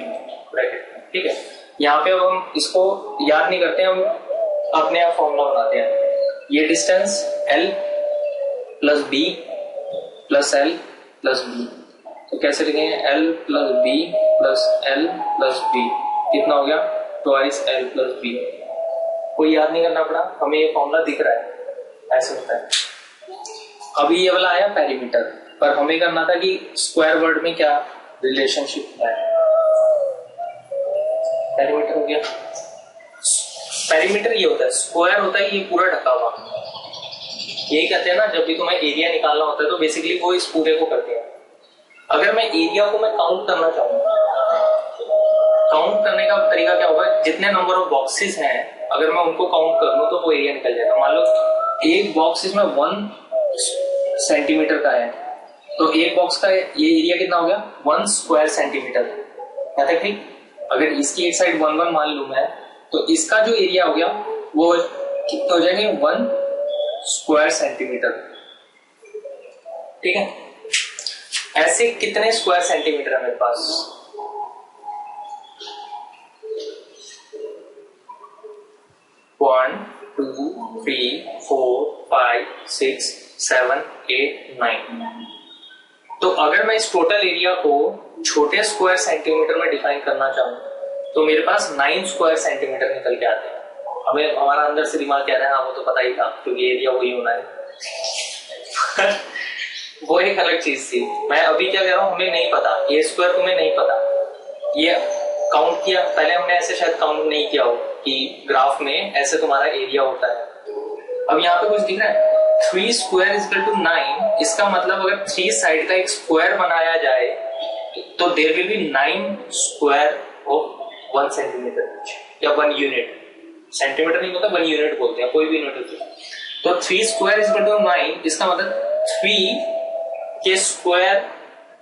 ब्रैकेट, ठीक है। यहाँ पे अब हम इसको याद नहीं करते, हम अपने आप फॉर्मूला बनाते हैं। ये distance l + b + l + b, तो कैसे लिखेंगे l + b + l + b, कितना हो गया 2l + b, कोई याद नहीं करना पड़ा, हमें ये फॉर्मूला दिख रहा है, ऐसे होता है। अभी ये वाला आया पेरीमीटर, पर हमें करना था कि स्क्वायर वर्ड में क्या रिलेशनशिप है। पेरीमीटर हो गया, पेरीमीटर ये होता है, स्क्वायर होता है ये पूरा ढका हुआ, यही कहते हैं ना जब भी तुम्हें एरिया निकालना होता है तो बेसिकली वो इस पूरे को करते हैं। अगर मैं एरिया को मैं काउंट करना चाहूँ, काउंट करने का तरीका क्या होगा, जितने नंबर ऑफ बॉक्सेस हैं अगर मैं उनको काउंट कर लूं तो वो एरिया निकल जाएगा। मान लो एक बॉक्स इसमें 1 सेंटीमीटर का है, तो एक बॉक्स का ये एरिया कितना हो गया 1 स्क्वायर सेंटीमीटर, ठीक। अगर इसकी एक साइड 1 1 मान लूं मैं, तो इसका जो एरिया हो गया वो कितना हो जाएंगे 1 स्क्वायर सेंटीमीटर, ठीक है। ऐसे कितने स्क्वायर सेंटीमीटर है मेरे पास, 1 2 3 4 5 6 7 8 9। तो अगर मैं इस टोटल एरिया को छोटे स्क्वायर सेंटीमीटर में डिफाइन करना चाहूँ तो मेरे पास 9 स्क्वायर सेंटीमीटर निकल के आते हैं। हमें हमारा अंदर से दिमाग कह रहा है हाँ वो तो पता ही था क्योंकि एरिया वही होना है वो एक अलग चीज थी। मैं अभी क्या कह रहा हूँ, हमें नहीं पता, ए स्क्वायर तुम्हें नहीं पता, ये काउंट किया पहले हमने, ऐसे शायद काउंट नहीं किया हो कि ग्राफ में ऐसे तुम्हारा एरिया होता है। अब यहाँ पे कुछ दिख रहा है 3 स्क्वायर = 9, इसका मतलब अगर 3 साइड का एक स्क्वायर बनाया जाए तो there will be 9 square of 1 centimetre या 1 यूनिट, सेंटीमीटर नहीं होता 1 यूनिट बोलते हैं, कोई भी यूनिट होती है। तो 3 स्क्वायर = 9, इसका मतलब 3 के स्क्वायर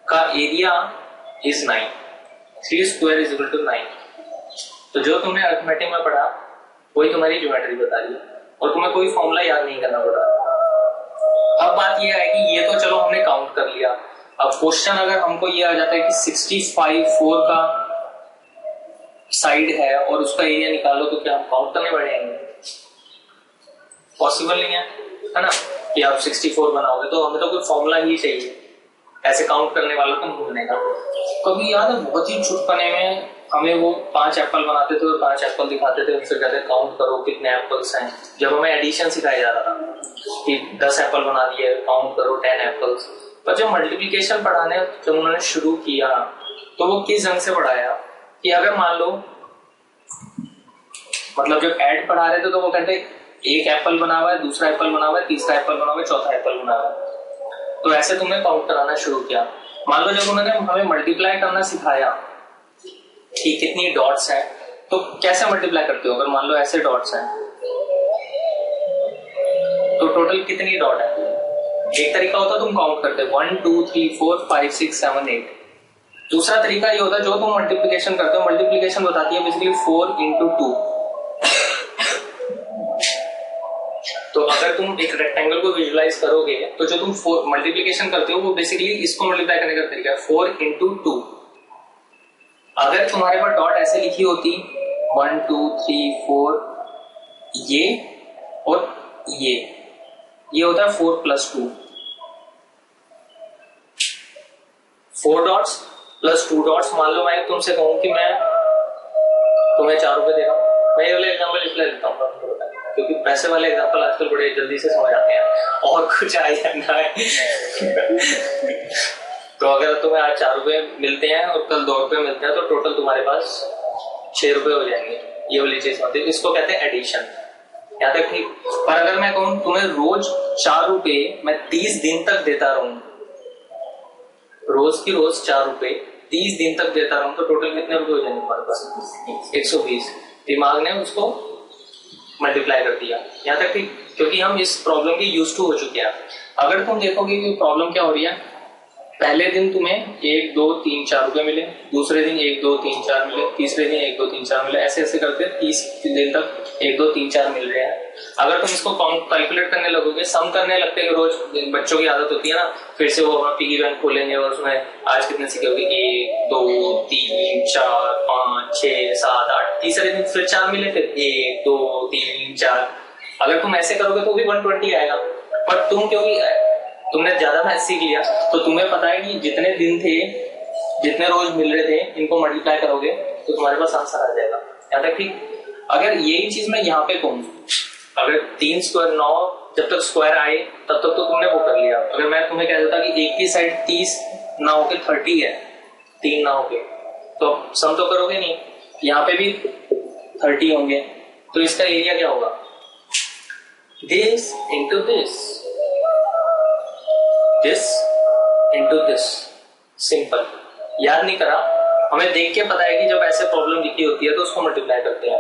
का एरिया इज 9, 3 स्क्वायर = 9। तो जो तुमने अरिथमेटिक में पढ़ा वही तुम्हारी ज्योमेट्री बता रही है और तुम्हें कोई फॉर्मूला याद नहीं करना पड़ रहा। अब बात यह है कि ये तो चलो हमने काउंट कर लिया, अब क्वेश्चन अगर हमको ये आ जाता है कि 65 4 का साइड है और उसका एरिया निकालो, तो क्या हम काउंट करने बैठेंगे? पॉसिबल नहीं है ना कि आप 64 बनाओगे, तो हमें तो कोई फॉर्मूला ही चाहिए ऐसे काउंट करने वाला को ढूंढने का। कभी याद है बहुत ही छुटपने में हमें वो 5 एप्पल बनाते थे और 5 एप्पल दिखाते थे, उनसे कहते काउंट करो कितने एप्पल्स हैं। जब हमें एडिशन सिखाया जा रहा था कि 10 एप्पल बना दिए, काउंट करो 10 एप्पल्स। पर जब मल्टीप्लिकेशन पढ़ाने जब उन्होंने शुरू किया तो वो किस ढंग से पढ़ाया कि अगर मान लो मतलब जब ऐड पढ़ा रहे थे तो वो कहते एक एप्पल बना हुआ है, दूसरा एप्पल बना हुआ है, तीसरा एप्पल बना हुआ है, चौथा एप्पल बना हुआ है। तो ऐसे तुमने काउंट कराना शुरू किया। मान लो जब उन्होंने हमें मल्टीप्लाई करना सिखाया कि कितनी डॉट्स हैं, तो कैसे मल्टीप्लाई करते हो? अगर मान लो ऐसे डॉट्स हैं तो टोटल कितनी डॉट है? एक तरीका होता तुम काउंट करते 1 2 3 4 5 6 7 8। दूसरा तरीका ये होता है जो तुम मल्टीप्लिकेशन करते हो, मल्टीप्लिकेशन बताती है बेसिकली 4 × 2। तो अगर तुम एक रेक्टेंगल को विजुलाइज करोगे तो जो तुम मल्टीप्लिकेशन करते हो वो बेसिकली इसको मल्टीप्लाई करने का तरीका है 4 × 2। अगर तुम्हारे पास डॉट ऐसे लिखी होती 1 2 3 4 ये और ये होता है 4 + 2, 4 डॉट्स प्लस 2 डॉट्स। मान लो मैं तुमसे कहूं कि मैं तुम्हें 4 रुपए दे रहा हूं, मैं ये वाला एग्जाम्पल इसलिए लेता हूँ क्योंकि पैसे वाले एग्जाम्पल आजकल बड़े जल्दी से समझ आते हैं, और कुछ आए या ना आए। तो अगर तुम्हें आज 4 रुपए मिलते हैं और कल 2 रुपए मिलते हैं तो टोटल तुम्हारे पास 6 रुपए हो जाएंगे। ये वाली चीज होती है, इसको कहते हैं एडिशन। यहाँ तक ठीक। पर अगर मैं कहूँ तुम्हें रोज 4 रुपए मैं 30 दिन तक देता रहूं, रोज की रोज 4 रुपए 30 दिन तक देता रहूं, तो टोटल कितने रुपए हो जाएंगे तुम्हारे पास? 120। दिमाग ने उसको मल्टीप्लाई कर दिया। यहाँ तक ठीक, क्योंकि हम इस प्रॉब्लम के यूज टू हो चुके हैं। अगर तुम देखोगे कि प्रॉब्लम क्या हो रही है, पहले दिन तुम्हें 1 2 3 4 रुपए मिले, दूसरे दिन 1 2 3 4 मिले, तीसरे दिन 1 2 3 4 मिले, ऐसे ऐसे करते 30 दिन तक 1 2 3 4 मिल रहे हैं। अगर तुम इसको कैलकुलेट करने लगोगे, सम करने लगते हैं, रोज बच्चों की आदत होती है ना, फिर से वो अपना पिगी बैंक खोलेंगे और उसमें आज कितने सीखोगे 1 2 3 4 5 6 7 8, तीसरे दिन फिर 4 मिले, फिर 1 2 3 4। अगर तुम ऐसे करोगे तो भी 120 आएगा। पर तुम क्योंकि तुमने ज्यादा मैथ सीख लिया तो तुम्हें पता है कि जितने दिन थे, जितने रोज मिल रहे थे, इनको मल्टीप्लाई करोगे तो तुम्हारे पास आंसर आ जाएगा। याद है ठीक। अगर यही चीज मैं यहाँ पे कहूँ, अगर 3 स्क्वायर 9 जब तक स्क्वायर आए तब तक तो तुमने वो कर लिया। अगर मैं तुम्हें कह देता कि एक की साइड 30 ना होके 30 है, 3 ना होके, तो सम तो करोगे नहीं, यहाँ पे भी 30 होंगे, तो इसका एरिया क्या होगा? This into this, this into this. Simple. याद नहीं करा, हमें देख के पता है कि जब ऐसे प्रॉब्लम लिखी होती है तो उसको मल्टीप्लाई करते हैं।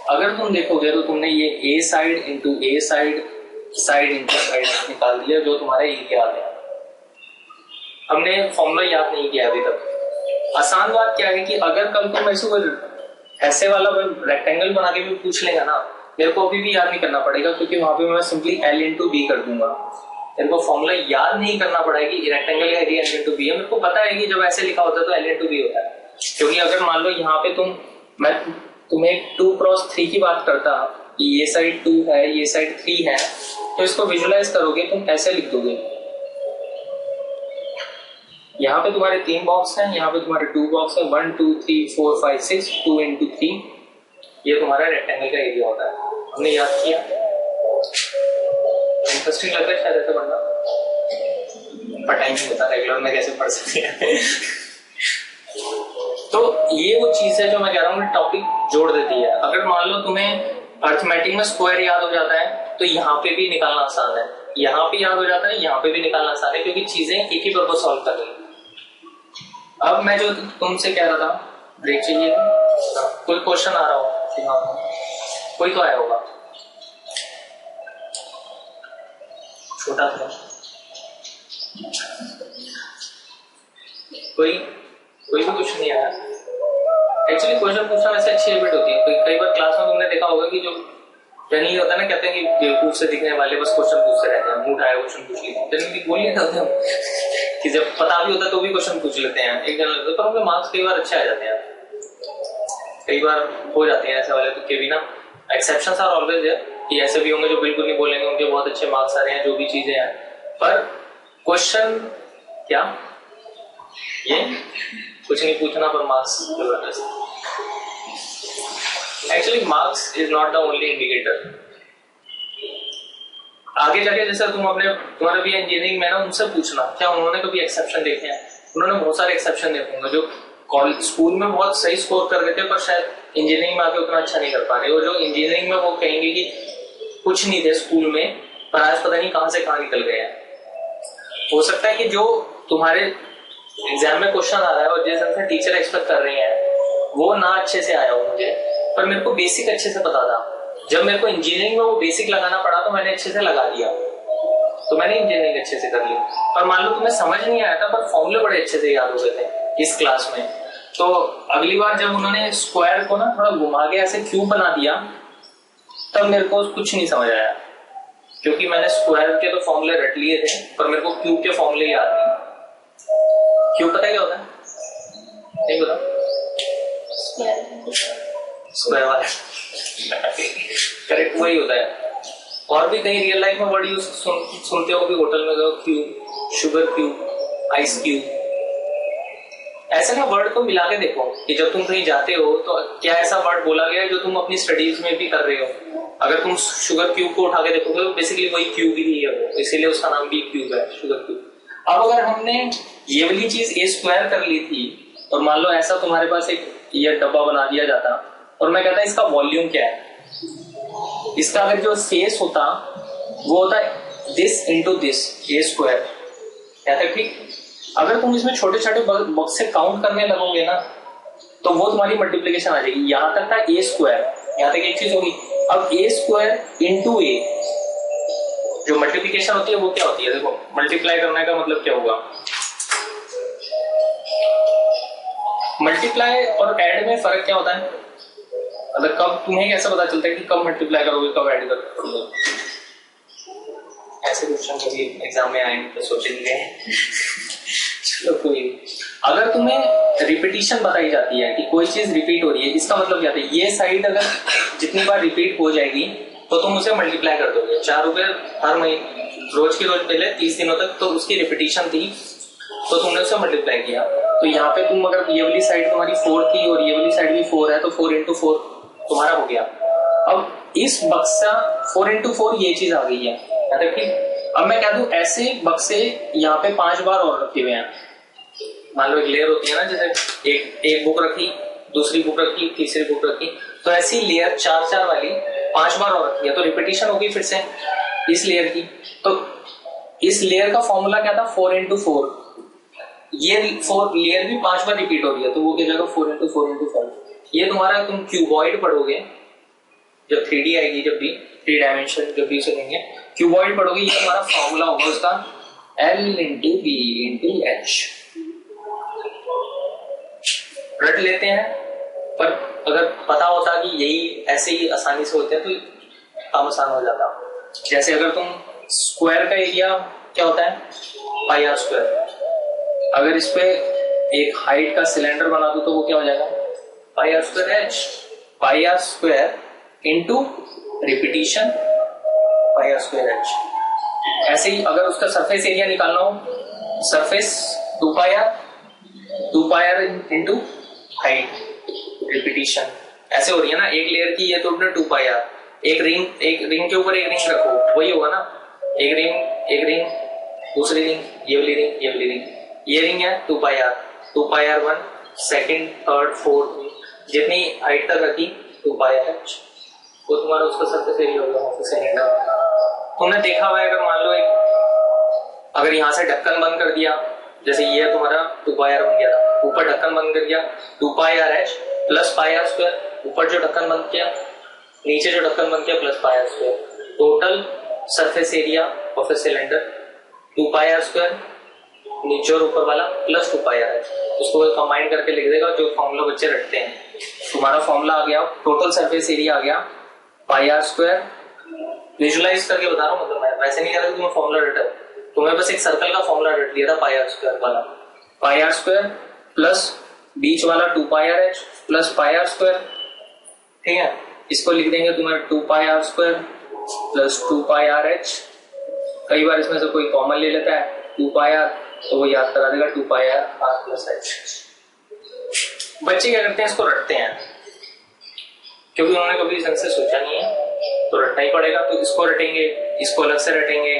अगर तुम देखोगे तो तुमने ये ए साइड इंटू ए साइड, साइड इंटू साइड निकाल दिया, जो तुम्हारा एरिया आ गया। हमने फॉर्मूला याद नहीं किया अभी तक। आसान बात क्या है कि अगर कल तुम ऐसे वाला रेक्टेंगल बना के भी पूछ लेगा ना, मेरे को अभी भी याद नहीं करना पड़ेगा, क्योंकि वहां पे मैं सिंपली एल इंटू बी कर दूंगा। मेरे को फॉर्मूला याद नहीं करना पड़ा है कि रेक्टेंगल का एरिया एल इंटू बी है। मेरे को पता है कि जब ऐसे लिखा होता है तो एल इंटू बी होता है। क्योंकि अगर मान लो यहाँ पे मैं तुम्हें 2 क्रॉस 3 की बात करता, ये साइड 2 है, ये साइड 3 है, तो इसको विजुलाइज करोगे तुम ऐसे लिख दोगे। यहाँ पे तुम्हारे 3 बॉक्स हैं, यहाँ पे तुम्हारे 2 बॉक्स है, 1 2 3 4 5 6, 2 इंटू 3, ये तुम्हारा रेक्टेंगल का एरिया होता है। हमने याद किया। इंटरेस्टिंग लग रहा है शायद ऐसे पढ़ना, पर टाइम नहीं होता, रेगुलर में कैसे पढ़ सकते हैं। तो ये वो चीज है जो मैं कह रहा हूँ टॉपिक जोड़ देती है। अगर मान लो तुम्हें अर्थमेटिक में स्क्वायर याद हो जाता है तो यहाँ पे भी निकालना आसान है, यहाँ पे याद हो जाता है, यहाँ पे भी निकालना आसान है, क्योंकि चीजें एक ही पर्पस सॉल्व कर रही है। अब मैं जो तुमसे कह रहा था, ब्रेक चाहिए था, कोई क्वेश्चन आ रहा हो, कोई तो आया होगा, छोटा था, कोई भी कुछ नहीं आया। एक्चुअली क्वेश्चन पूछना वैसे अच्छी हैबिट होती है। कई बार क्लास में तुमने देखा होगा कि जो जनरली होता है ना, कहते हैं कि बेवकूफ से दिखने वाले बस क्वेश्चन पूछते रहते हैं, मुंह उठाया क्वेश्चन पूछ लिया। जनरली बोल नहीं करते हम कि जब पता भी होता तो भी क्वेश्चन पूछ लेते हैं एक जनरल, पर उनके मार्क्स कई बार अच्छे आ जाते हैं, कई बार हो जाते हैं ऐसे वाले के भी ना। एक्सेप्शंस आर ऑलवेज देयर, कि ऐसे भी होंगे जो बिल्कुल नहीं बोलेंगे, उनके बहुत अच्छे मार्क्स आ रहे हैं, जो भी चीजें हैं। पर क्वेश्चन क्या, ये कुछ नहीं पूछना पर marks. Actually marks is not the only indicator. आगे जाके जैसे तुम्हारे भी इंजीनियरिंग में ना, उनसे पूछना क्या उन्होंने कभी एक्सेप्शन देखे हैं। उन्होंने बहुत सारे एक्सेप्शन देखे होंगे जो कॉलेज स्कूल में बहुत सही स्कोर कर रहे थे, पर शायद इंजीनियरिंग में आके उतना अच्छा नहीं कर पा रहे। और जो इंजीनियरिंग में वो कहेंगे कि कुछ नहीं थे स्कूल में, पर आज पता नहीं कहां से कहां निकल गए हैं। हो सकता है कि जो तुम्हारे एग्जाम में क्वेश्चन आ रहा है और जिस ढंग से टीचर एक्सपेक्ट कर रहे हैं वो ना अच्छे से आया हो मुझे, पर मेरे को बेसिक अच्छे से पता था। जब मेरे को इंजीनियरिंग में वो बेसिक लगाना पड़ा तो मैंने अच्छे से लगा दिया, तो मैंने इंजीनियरिंग अच्छे से कर ली। पर मान लो तुम्हें समझ नहीं आया था, पर फॉर्मूले बड़े अच्छे से याद हो गए थे इस क्लास में, तो अगली बार जब उन्होंने स्क्वायर को ना थोड़ा घुमा के ऐसे क्यूब बना दिया, तब मेरे को कुछ नहीं समझ आया, क्योंकि मैंने स्क्वायर के तो फॉर्मूले रट लिए थे, पर मेरे को क्यूब के फॉर्मूले याद नहीं। क्यूब पता क्या होता है? नहीं पता? स्क्वायर वाला करेक्ट वही होता है। और भी कहीं रियल लाइफ में वर्ड यूज सुनते हो, भी होटल में गए, cube, sugar cube, ice cube, ऐसे ना वर्ड को मिला के देखो कि जब तुम कहीं जाते हो तो क्या ऐसा वर्ड बोला गया है जो तुम अपनी स्टडीज में भी कर रहे हो। अगर तुम शुगर क्यूब को उठा के देखोगे तो बेसिकली वही क्यूब ही है वो, इसीलिए उसका नाम भी क्यूब है, शुगर क्यूब। अब अगर हमने ये वाली चीज ए स्क्वायर कर ली थी और मान लो ऐसा तुम्हारे पास एक ये डब्बा बना दिया जाता और मैं कहता इसका वॉल्यूम क्या है, इसका अगर जो स्पेस होता वो होता है this into this A square, क्या तक ठीक। अगर तुम इसमें छोटे छोटे बॉक्स से काउंट करने लगोगे ना तो वो तुम्हारी मल्टीप्लीकेशन आ जाएगी। यहां तक था ए स्क्वायर, यहां तक एक चीज होगी। अब ए स्क्वायर इंटू ए, जो मल्टीप्लीकेशन होती है वो क्या होती है, देखो मल्टीप्लाई करने का मतलब क्या होगा, मल्टीप्लाई और ऐड में फर्क क्या होता है, मतलब कब तुम्हें कैसे पता चलता है कि कब मल्टीप्लाई करोगे कब ऐड करोगे। ऐसे क्वेश्चन कभी एग्जाम में आएंगे तो सोचेंगे चलो कोई। अगर तुम्हें रिपीटिशन बताई जाती है कि कोई चीज रिपीट हो रही है, इसका मतलब क्या था, ये साइड अगर जितनी बार रिपीट हो जाएगी तो तुम उसे मल्टीप्लाई कर दोगे। 4 रुपए हर महीने रोज की रोज पहले 30 दिनों तक तो उसकी रिपीटिशन थी तो तुमने उसे मल्टीप्लाई किया। तो यहाँ पे तुम अगर ये वाली साइड तुम्हारी 4 थी और ये वाली साइड भी 4 है तो 4 इंटू 4 तुम्हारा हो गया। अब इस बक्सा 4 इंटू 4 ये चीज आ गई है, ठीक। अब मैं कह दूं ऐसे बक्से यहाँ पे 5 बार और रखे हुए हैं। मान लो एक लेयर होती है ना, जैसे एक बुक रखी, दूसरी बुक रखी, तीसरी बुक रखी, तो ऐसी लेयर 4 वाली 5 बार और रखी है तो रिपीटिशन होगी फिर से इस लेयर की। तो इस लेयर का फॉर्मूला क्या था, 4 इंटू 4। ये 4 लेयर भी 5 बार रिपीट हो रही है तो वो क्या जाएगा 4 इंटू 4 इंटू 5। ये तुम्हारा तुम क्यूबॉइड पढ़ोगे जब 3D आएगी, जब भी 3 डायमेंशन जब भी सुनेंगे क्यूबॉइड पढ़ोगे, ये तुम्हारा फॉर्मूला होगा उसका L into b into h. रट लेते हैं, पर अगर पता होता कि यही ऐसे ही आसानी से होते हैं तो काम आसान हो जाता। जैसे अगर तुम स्क्वायर का एरिया क्या होता है, पाई आर स्क्वायर। अगर इस पे एक हाइट का सिलेंडर बना दो तो वो क्या हो जाएगा, pi r square h. Pi r square into repetition pi r square h. ऐसे ही अगर उसका सरफेस एरिया निकालना हो, surface 2 pi r into height repetition, ऐसे हो रही है ना। एक लेयर की ये तो 2 पाई आर, एक रिंग के ऊपर एक रिंग रखो वही होगा ना, एक रिंग दूसरी रिंग, ये वाली रिंग, ये वाली रिंग, ये रिंग है 2 pi are 1 second third fourth, जितनी हाइट तक रखी 2 पाई आर एच, वो तुम्हारा उसका सरफेस एरिया होगा सेकंड। तुमने देखा हुआ है, अगर मान लो अगर यहाँ से ढक्कन बंद कर दिया, जैसे ये तुम्हारा 2 पाई आर बन गया था, ऊपर ढक्कन बंद कर दिया 2 pi r h plus pi r square, ऊपर जो ढक्कन बंद किया नीचे जो ढक्कन बंद किया plus pi r square, total surface area of a cylinder 2 pi r square, नीचे और ऊपर वाला प्लस 2 पाई आर एच। उसको कंबाइन करके लिख देगा जो फॉर्मूला बच्चे रटते हैं। तुम्हारा फॉर्मूला आ गया, टोटल सरफेस एरिया आ गया पाई आर स्क्वायर। विजुलाइज करके बता रहा हूँ, मतलब मैं वैसे नहीं कह रहा तुम्हें फॉर्मूला रटा, तुम्हें बस एक सर्कल का फॉर्मूला रट दिया था पाई आर स्क्वायर वाला। पाई आर स्क्वायर प्लस बीच वाला 2 pi r h plus pi r square, ठीक है। इसको लिख देंगे तुम्हें 2 pi r square plus 2 pi r h. कई बार इसमें से कोई कॉमन ले लेता है 2 पाई आर तो वो याद करा देगा 2 pi are are plus H. बच्चे क्या करते हैं, इसको रटते हैं क्योंकि उन्होंने कभी ढंग से सोचा नहीं है तो रटना ही पड़ेगा। तो इसको रटेंगे, इसको अलग से रटेंगे,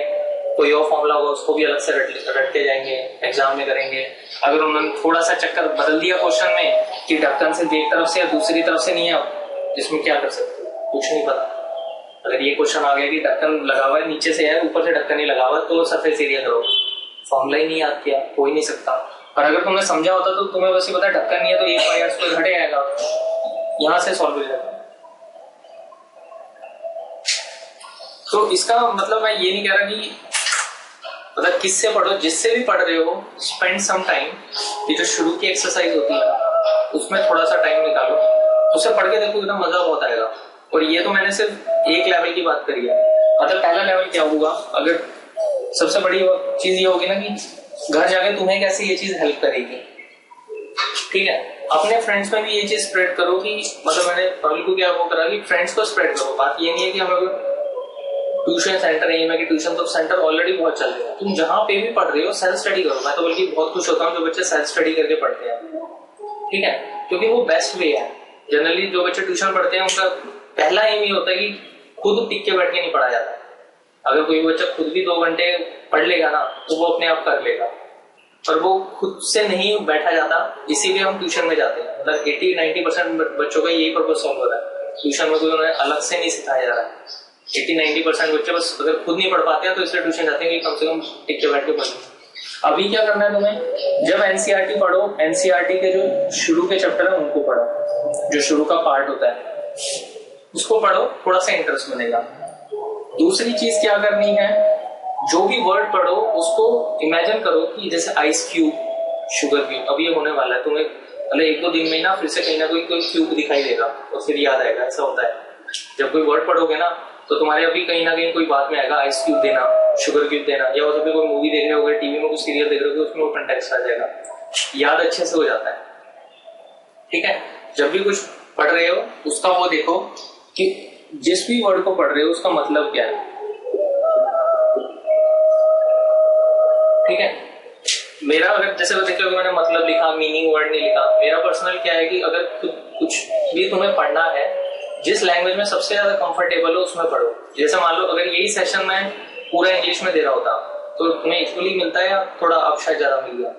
कोई और फॉर्मूला होगा उसको भी अलग से रटते जाएंगे, एग्जाम में करेंगे। अगर उन्होंने थोड़ा सा चक्कर बदल दिया क्वेश्चन में कि ढक्कन से एक तरफ से या दूसरी तरफ से नहीं है, इसमें क्या कर सकते हो, कुछ नहीं पता। अगर ये क्वेश्चन आ गया कि ढक्कन लगा हुआ है नीचे से है ऊपर से ढक्कन नहीं लगा हुआ तो सरफेस एरिया करो, फॉर्मूला ही नहीं याद किया, हो ही नहीं सकता। और अगर तुमने समझा होता तो तुम्हें बस ये पता ढक्कन नहीं है तो 1 पाई आर स्क्वायर घटे आएगा, यहां से सॉल्व हो जाएगा। तो इसका मतलब मैं ये नहीं कह रहा कि मतलब किससे पढ़ो, जिससे भी पढ़ रहे हो स्पेंड सम टाइम। ये जो शुरू की एक्सरसाइज होती है उसमें थोड़ा सा टाइम निकालो, उसे पढ़ के देखो, एकदम मजा बहुत आएगा। और ये तो मैंने सिर्फ एक लेवल की बात करी है, मतलब पहला लेवल क्या होगा, अगर सबसे बड़ी चीज ये होगी ना कि घर जाके तुम्हें कैसे ये चीज हेल्प करेगी, ठीक है। अपने फ्रेंड्स में भी ये चीज स्प्रेड करो कि मतलब मैंने पब्लिक को क्या वो करा कि फ्रेंड्स को स्प्रेड करो। बात ये नहीं है कि हम लोग ट्यूशन सेंटर एम है कि ट्यूशन तो सेंटर ऑलरेडी बहुत चल रहे हैं, तुम जहां पे भी पढ़ रहे हो सेल्फ स्टडी करो। मैं तो बल्कि बहुत खुश होता हूँ जो बच्चे सेल्फ स्टडी करके पढ़ते हैं, ठीक है, क्योंकि वो बेस्ट वे है। जनरली जो बच्चे ट्यूशन पढ़ते हैं उनका पहला एम ये होता है कि खुद टिक के बैठ के नहीं पढ़ा जाता। अगर कोई बच्चा खुद भी 2 घंटे पढ़ लेगा ना तो वो अपने आप कर लेगा, पर वो खुद से नहीं बैठा जाता, इसीलिए हम ट्यूशन में जाते हैं। मतलब 80-90% बच्चों का यही पर्पज सॉल्व हो रहा है, ट्यूशन में कोई उन्हें अलग से नहीं सिखाया जा रहा है। 80-90% बच्चे बस अगर खुद नहीं पढ़ पाते हैं तो इसलिए ट्यूशन जाते हैं कि कम से कम टिक के बैठ के पढ़ें। अभी क्या करना है तुम्हें, जब एनसीईआरटी पढ़ो, एनसीईआरटी के जो शुरू के चैप्टर है उनको पढ़ो, जो शुरू का पार्ट होता है उसको पढ़ो, थोड़ा सा इंटरेस्ट बनेगा। दूसरी चीज क्या करनी है, जो भी वर्ड पढ़ो उसको इमेजिन करो कि जैसे आइस क्यूब, शुगर क्यूब, अब ये होने वाला है तुम्हें, मतलब 1-2 दिन में ना फिर से कहीं ना कोई क्यूब दिखाई देगा और फिर याद आएगा। ऐसा होता है जब कोई वर्ड पढ़ोगे ना तो तुम्हारे अभी कहीं ना कहीं कोई बात में आएगा, आइस क्यूब देना, शुगर क्यूब देना, या हो सकता है कोई मूवी देख रहे होगे, टीवी में कुछ सीरियल देख रहे होगे, उसमें वो कंटेक्स्ट आ जाएगा, याद अच्छे से हो जाता है। ठीक है, जब भी कुछ पढ़ रहे हो उसका वो देखो कि जिस भी वर्ड को पढ़ रहे हो उसका मतलब क्या है। ठीक है, मेरा अगर जैसे वो देखो मैंने मतलब लिखा, मीनिंग वर्ड नहीं लिखा, मेरा पर्सनल क्या है कि अगर कुछ भी तुम्हें पढ़ना है, जिस लैंग्वेज में सबसे ज्यादा कंफर्टेबल हो उसमें पढ़ो। जैसे मान लो अगर यही सेशन मैं पूरा इंग्लिश में दे रहा होता तो तुम्हें इक्वली मिलता है या थोड़ा अब शायद ज्यादा मिल गया,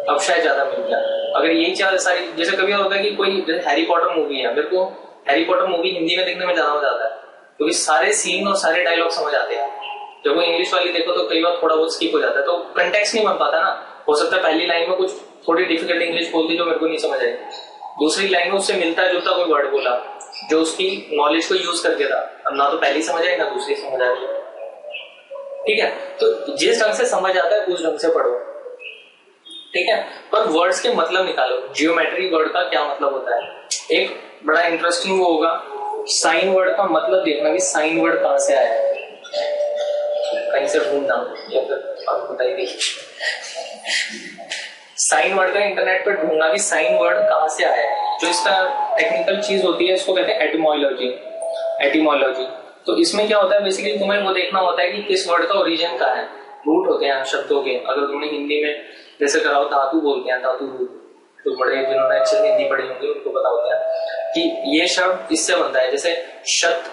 अब शायद ज्यादा मिल गया। अगर यही चार सारी, जैसे कभी होता है कि कोई जैसे हैरी पॉटर मूवी है, मेरे को हैरी पॉटर मूवी हिंदी में देखने में ज्यादा मजा आता है क्योंकि सारे सीन और सारे डायलॉग समझ आते हैं। जब वो इंग्लिश वाली देखो तो कई बार थोड़ा बहुत स्किप हो जाता है, तो कंटेक्स्ट नहीं बन पाता ना। हो सकता है पहली लाइन में कुछ थोड़ी डिफिकल्ट इंग्लिश बोल दी जो मेरे को नहीं समझ आई, दूसरी लाइन में उससे मिलता जुलता कोई वर्ड बोला जो उसकी नॉलेज को यूज करके था, अब ना तो पहली समझ आई ना दूसरी समझ आई। ठीक है, तो जिस ढंग से समझ आता है उस ढंग से पढ़ो। ठीक है, पर वर्ड्स के मतलब निकालो। जियोमेट्री वर्ड का क्या मतलब होता है, एक बड़ा इंटरेस्टिंग वो होगा, साइन वर्ड का मतलब देखना कि साइन वर्ड कहां से आया है, कहीं से ढूंढना या फिर आपको बताइए साइन वर्ड का इंटरनेट पर ढूंढना कि साइन वर्ड कहां से आया है। जो इसका टेक्निकल चीज होती है इसको कहते हैं एटिमोलॉजी। एटिमोलॉजी, तो इसमें क्या होता है, बेसिकली तुम्हें वो देखना होता है कि किस वर्ड का ओरिजिन कहाँ है। रूट होते हैं शब्दों के, अगर तुमने हिंदी में जैसे कराओ धातु बोलते हैं, धातु रूट, तो बड़े जिन्होंने अच्छे हिंदी पढ़ी होंगी उनको पता होता है कि ये शब्द इससे बनता है। जैसे शत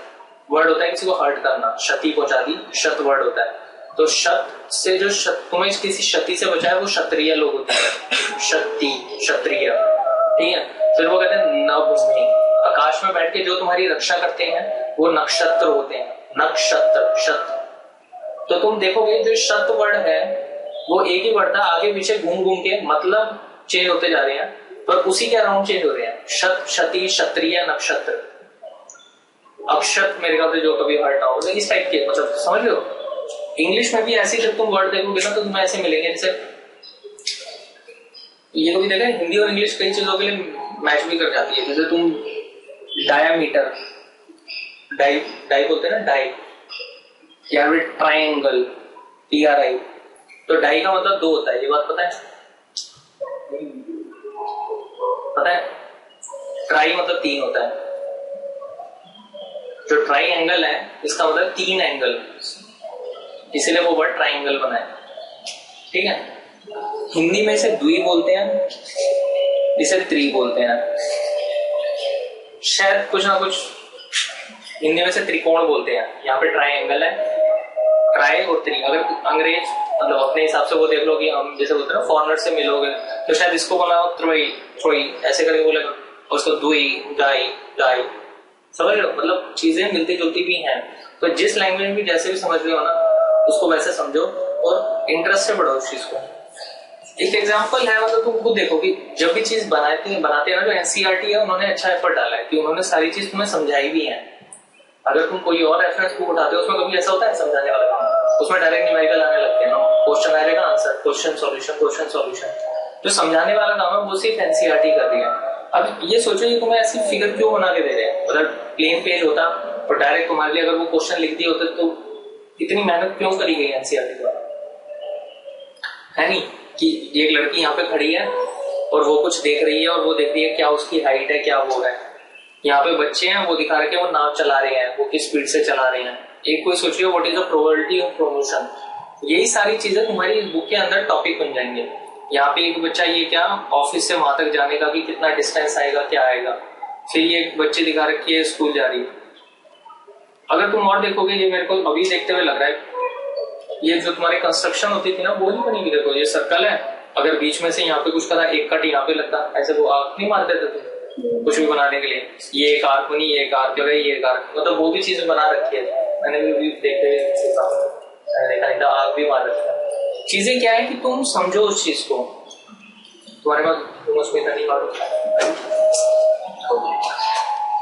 वर्ड होता है किसी को हर्ट करना, क्षति पहुंचा दी, शत वर्ड होता है। तो शत से जो तुम्हें किसी क्षति से बचा है वो क्षत्रिय लोग होते हैं, शक्ति क्षत्रिय। ठीक है, फिर वो कहते हैं नभूमि, आकाश में बैठ के जो तुम्हारी रक्षा करते हैं वो नक्षत्र होते हैं, नक्षत्र शत। तो तुम देखोगे जो शत वर्ड है वो एक ही वर्ड था, आगे पीछे घूम घूम के मतलब चेंज होते जा रहे हैं, पर उसी के अराउंड चेंज हो रहे हैं। शत, क्षति, क्षत्रिय, नक्षत्र, अक्षत मेरे ख्याल से जो कभी हर्ट ना हो, इस टाइप के, मतलब समझ लो। इंग्लिश में भी ऐसे जब तुम वर्ड देखोगे ना तो तुम्हें ऐसे मिलेंगे, जैसे ये कभी देखा हिंदी और इंग्लिश कई चीजों के लिए मैच भी कर जाती है। जैसे तुम डायामीटर, डाई बोलते हैं ना, डाई, या फिर ट्राइंगल, TRI, तो डाई का मतलब 2 होता है, ये बात पता है? पता है? ट्राई मतलब 3 होता है। जो ट्राई एंगल है इसका मतलब 3 एंगल, इसीलिए वो वर्ड ट्राइंगल बना है। ठीक है, हिंदी में इसे द्वि बोलते हैं, इसे त्रि बोलते हैं, शायद कुछ ना कुछ हिंदी में से त्रिकोण बोलते हैं। यहाँ पे ट्राइंगल है, ट्राई और त्रि। अगर अंग्रेज मतलब अपने हिसाब से वो देख लो कि हम जैसे बोलते हैं ना फॉरनर से मिलोगे तो शायद इसको बोला त्रोई, त्रोई ऐसे करके बोलेगा, उसको द्वि, डाई, डाई, समझ लो, मतलब चीजें मिलती जुलती भी हैं। तो जिस लैंग्वेज में जैसे भी समझ रहे हो ना उसको वैसे समझो और इंटरेस्ट से पढ़ो उस चीज को। एक एग्जांपल है, मतलब तुम खुद देखो कि जब भी चीज बनाते हैं ना, जो एनसीईआरटी है उन्होंने अच्छा एफर्ट डाला है कि उन्होंने सारी चीज तुम्हें समझाई भी है। अगर तुम कोई और रेफरेंस बुक उठाते हो उसमें कभी ऐसा होता है समझाने वाला काम, उसमें डायरेक्ट न्यूमेरिकल आने लगते हैं ना, क्वेश्चन आएगा answer, question solution, question solution. जो समझाने वाला काम है वो सिर्फ एनसीईआरटी कर रही है। अब ये सोचो ये तुम्हें ऐसी फिगर क्यों बना के दे रहे हैं, अगर प्लेन पेज होता और डायरेक्ट तुम्हारे लिए अगर वो क्वेश्चन लिख दिए होते तो इतनी मेहनत क्यों करी गई एनसीईआरटी द्वारा, है नहीं? कि एक लड़की यहाँ पे खड़ी है और वो कुछ देख रही है और वो देख रही है क्या उसकी हाइट है, क्या वो है, यहाँ पे बच्चे हैं, वो दिखा रखे हैं वो नाव चला रहे हैं, वो किस स्पीड से चला रहे हैं। एक कोई सोच रही है what is the probability of promotion. यही सारी चीजें तुम्हारी बुक के अंदर टॉपिक बन जाएंगे। यहाँ पे एक बच्चा ये क्या ऑफिस से वहां तक जाने का भी कितना डिस्टेंस आएगा, क्या आएगा। फिर ये बच्चे दिखा रखी है स्कूल जा रही है। अगर तुम और देखोगे, ये मेरे को अभी देखते हुए लग रहा है ये जो तुम्हारी कंस्ट्रक्शन होती थी ना वो नहीं बनी हुई। देखो ये सर्कल है, अगर बीच में से यहाँ पे कुछ करा, एक कट यहाँ पे लगता, ऐसे वो आर्क नहीं मारते थे तुम कुछ भी बनाने के लिए। ये एक आर्क बनी, ये एक आर्क लगा, ये एक आर्क, मतलब वो भी चीजें बना रखी है। मैंने भी देखते देखा नहीं था, आर्क भी मार रखा है। चीजें क्या है कि तुम समझो उस चीज को, तुम्हारे पास तुम उसमें इतना नहीं मारो।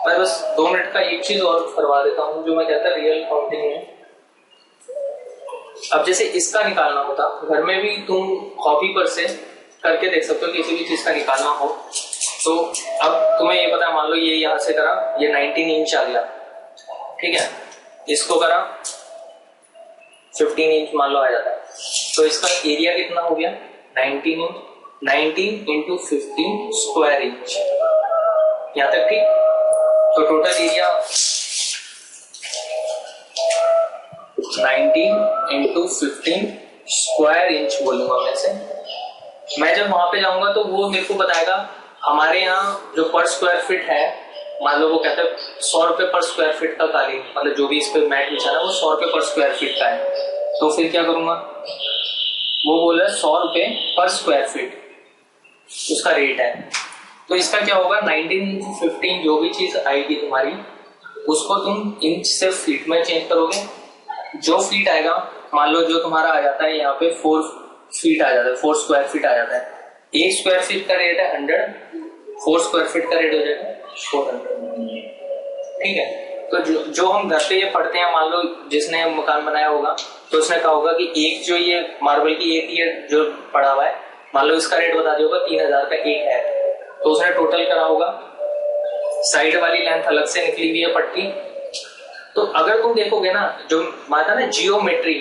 मैं बस 2 मिनट का एक चीज और करवा देता हूँ जो मैं कहता रियल काउंटिंग है। अब जैसे इसका निकालना होता, घर में भी तुम कॉपी पर से करके देख सकते हो किसी भी चीज का निकालना हो। तो अब तुम्हें ये पता है, मान लो ये यहां से करा, ये 19 इंच आ गया, ठीक है। इसको करा 15 इंच मान लो आ जाता है, तो इसका एरिया कितना हो गया 19 इंच। 19 इंटू 15 स्क्वायर इंच, यहां तक ठीक। तो total area 19 into 15 square inch बोलूंगा मैं से। मैं जब वहां पे जाऊंगा तो वो मेरे को बताएगा हमारे यहाँ जो पर स्क्वायर फीट है, मान लो वो कहते हैं 100 रुपए पर स्क्वायर फीट का कालीन, मतलब जो भी इस पे मैट बिछाना है वो 100 रुपए पर स्क्वायर फीट का है। तो फिर क्या करूंगा, वो बोल रहा है 100 रुपए पर स्क्वायर फीट उसका रेट है। तो इसका क्या होगा 19 15 जो भी चीज आएगी तुम्हारी उसको तुम इंच से फीट में चेंज करोगे। जो फीट आएगा, मान लो जो तुम्हारा आ जाता है यहाँ पे 4 फीट आ जाता है, 4 स्क्वायर फीट आ जाता है। 1 स्क्वायर फीट का रेट है 100, 4 स्क्वायर फीट का रेट हो जाएगा 400, ठीक है। तो जो हम घर पे ये पढ़ते हैं, मान लो जिसने मकान बनाया होगा तो उसने कहा होगा कि एक जो ये मार्बल की एक ये जो पड़ा हुआ है, मान लो इसका रेट बता दिया होगा 3000 का एक है, तो उसने टोटल करा होगा। साइड वाली लेंथ अलग से निकली हुई है पट्टी। तो अगर तुम देखोगे ना, जो माना ना जियोमेट्री,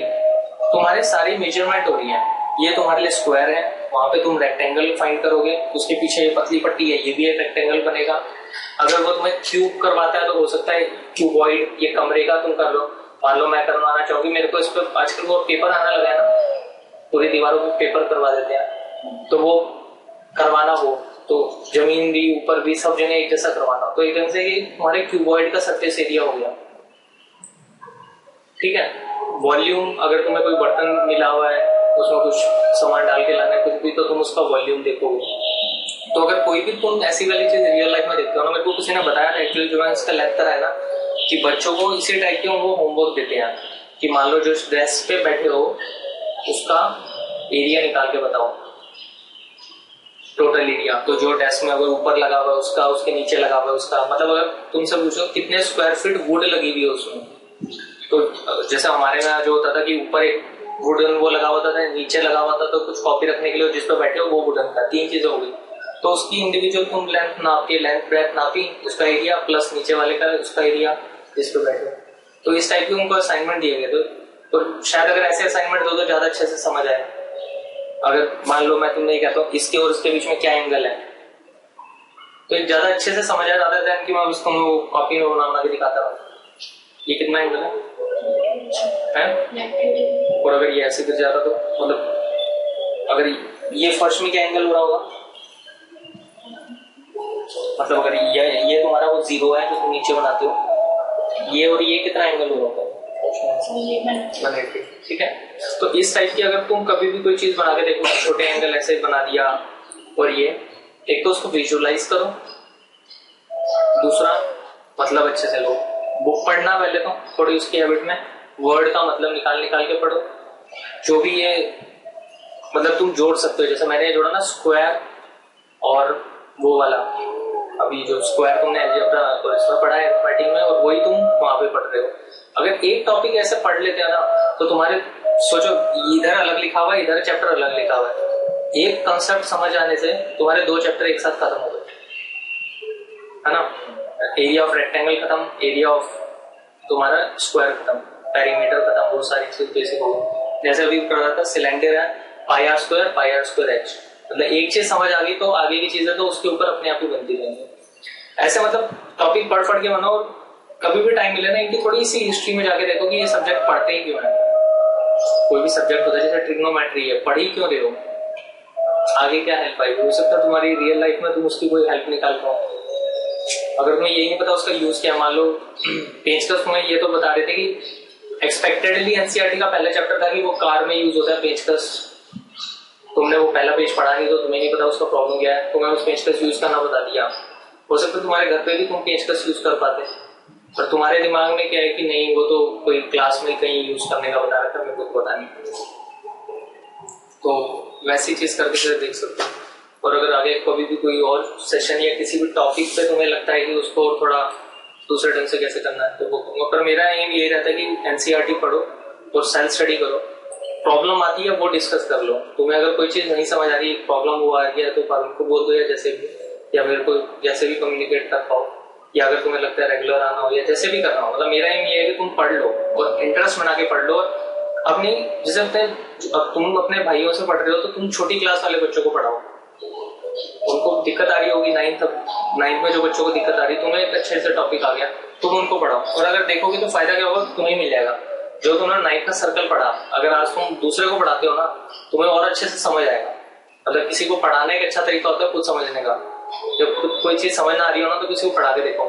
तुम्हारे सारी मेजरमेंट हो रही है। ये तुम्हारे लिए स्क्वायर है, वहां पे तुम रेक्टेंगल फाइंड करोगे, उसके पीछे ये पतली पट्टी है, ये भी एक रेक्टेंगल बनेगा। अगर वो तुम्हें क्यूब करवाता है तो हो सकता है क्यूबॉइड, ये कमरे का तुम कर लो। मान लो मैं करवाना चाहूंगी, मेरे को इस पर आजकल वो पेपर आना लगा है ना, पूरी दीवारों पे पेपर करवा देते हैं, तो वो करवाना हो तो जमीन भी ऊपर भी सब जगह एक जैसा करवाना, तो एकदम से ये तुम्हारे क्यूबॉइड का सरफेस एरिया हो गया, ठीक है। वॉल्यूम, अगर तुम्हें कोई बर्तन मिला हुआ है उसमें कुछ सामान डाल के लाना है कुछ भी, तो तुम उसका वॉल्यूम देखोगे। तो अगर कोई भी तुम ऐसी वाली चीज रियल लाइफ में देखते हो ना, मेरे को किसी ने बताया था एक्चुअली जो मैं इसका लेक्चर है ना, कि बच्चों को इसी टाइप के वो होमवर्क देते हैं कि मान लो जो डेस्क पे बैठे हो उसका एरिया निकाल के बताओ, टोटल एरिया। तो जो डेस्क में अगर ऊपर लगा हुआ है उसका, उसके नीचे लगा हुआ है उसका, मतलब अगर तुमसे पूछो कितने स्क्वायर फीट वुड लगी हुई है उसमें, तो जैसे हमारे में जो होता था कि ऊपर एक वुडन वो लगा होता था, नीचे लगा हुआ था तो कुछ कॉपी रखने के लिए जिस पे बैठे हो वो वुडन था, 3 चीजें हो गई। तो उसकी इंडिविजुअल तुम लेंथ नापी, लेंथ ब्रेथ नापी, उसका एरिया प्लस नीचे वाले का उसका एरिया जिस पे बैठे। तो इस टाइप की उनको असाइनमेंट दिए गए, तो शायद अगर ऐसे असाइनमेंट दो तो ज्यादा अच्छे से समझ आए। अगर मान लो मैं तुमने कहता हूँ इसके और इसके बीच में क्या एंगल है, तो एक ज्यादा अच्छे से समझ आ जाता है कि मैं उसको कॉपी में बना के दिखाता हूँ ये कितना एंगल है? और अगर ये ऐसे गिर जाता तो मतलब अगर ये फर्श में क्या एंगल हो रहा होगा, मतलब अगर ये तुम्हारा वो 0 है जो तुम नीचे बनाते हो, ये और ये कितना एंगल हो रहा होगा 180, ठीक है। तो इस टाइप की अगर तुम कभी भी कोई चीज बना के देखो, छोटे एंगल ऐसे बना दिया, और ये एक तो उसको विजुअलाइज करो, दूसरा मतलब अच्छे से लो, बुक पढ़ना पहले तो थोड़ी उसकी हैबिट में, वर्ड का मतलब निकाल के पढ़ो। जो भी ये मतलब तुम जोड़ सकते हो, जैसे मैंने जोड़ा ना स्क्वायर और वो वाला, अभी जो स्क्वायर तुमने अलजेब्रा तो इसमें पढ़ा है अरिथमेटिक में, और वही तुम वहां पे पढ़ रहे हो। अगर एक टॉपिक ऐसे पढ़ लेते हो ना, तो तुम्हारे सोचो इधर अलग लिखा हुआ है, इधर चैप्टर अलग लिखा हुआ है, एक कंसेप्ट समझ आने से तुम्हारे 2 चैप्टर एक साथ खत्म हो गए, है ना। एरिया ऑफ रेक्टेंगल खत्म, एरिया ऑफ तुम्हारा स्क्वायर खत्म, पेरीमीटर खत्म, बहुत सारी चीज बेसिक हो गई। जैसे अभी पढ़ रहा था सिलेंडर है पाई आर स्क्वायर एच, मतलब एक चीज समझ आ गई तो आगे की चीजें तो उसके ऊपर अपने आप ही बनती रहेंगी। ऐसे मतलब टॉपिक पढ़ के बनाओ, और कभी भी टाइम मिले ना इनकी थोड़ी सी हिस्ट्री में जाके देखो कि ये सब्जेक्ट पढ़ते ही क्यों है। कोई भी सब्जेक्ट होता है जैसे ट्रिग्नोमेट्री है, पढ़ी क्यों रहे हो, आगे क्या हेल्प आएगी? हो सकता है तुम्हारी रियल लाइफ में तुम उसकी कोई हेल्प निकाल पाओ। अगर तुम्हें यही नहीं पता उसका यूज क्या, मान लो पेचकस तुम्हें ये तो बता रहे थे कि एक्सपेक्टेडली एनसीईआरटी का पहला चैप्टर था कि वो कार में यूज होता है पेचकस, तुमने वो पहला पेज पढ़ा नहीं तो तुम्हें नहीं पता उसका प्रॉब्लम क्या है, तुम्हें उस पेचकस यूज करना बता दिया। हो सकता है तुम्हारे घर पे भी तुम पेचकस यूज कर पाते, पर तुम्हारे दिमाग में क्या है कि नहीं वो तो कोई क्लास में कहीं यूज करने का बता रहा था, मेरे को पता नहीं। तो वैसी चीज करके फिर देख सकते हो। और अगर आगे कभी भी कोई और सेशन या किसी भी टॉपिक पे तुम्हें लगता है कि उसको थोड़ा दूसरे ढंग से कैसे करना है तो वो कहूँगा। पर मेरा एम यही रहता है कि एनसीईआरटी पढ़ो और सेल्फ स्टडी करो, प्रॉब्लम आती है वो डिस्कस कर लो। तुम्हें अगर कोई चीज नहीं समझ आ रही, प्रॉब्लम हुआ आ गया तो उनको बोल दो, या जैसे भी, या मेरे को जैसे भी कम्युनिकेट कर पाओ, या अगर तुम्हें लगता है रेगुलर आना हो या जैसे भी करना हो। मतलब मेरा एम ये है कि तुम पढ़ लो और इंटरेस्ट बना के पढ़ लो। अपनी जैसे अब तुम अपने भाइयों से पढ़ रहे हो तो तुम छोटी क्लास वाले बच्चों को पढ़ाओ, उनको दिक्कत आ रही होगी नाइन्थ में जो बच्चों को दिक्कत आ रही, तुम्हें एक अच्छे से टॉपिक आ गया, तुम उनको पढ़ाओ। और अगर देखोगे तो फायदा क्या होगा, तुम्हें मिल जाएगा। जो तुमने नाइन्थ का सर्कल पढ़ा, अगर आज तुम दूसरे को पढ़ाते हो ना, तुम्हें और अच्छे से समझ आएगा। मतलब किसी को पढ़ाने का अच्छा तरीका होता है खुद समझने का। जब खुद कोई चीज समझ ना आ रही हो ना तो किसी को पढ़ा के देखो,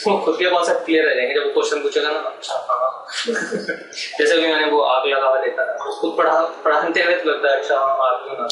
वो खुद के कॉन्सेप्ट क्लियर रह जाएंगे। जब वो क्वेश्चन पूछेगा ना, अच्छा हाँ जैसे भी मैंने वो आग लगा हुआ देखा था, खुद पढ़ाते हुए तो लगता है अच्छा आग क्यों ना।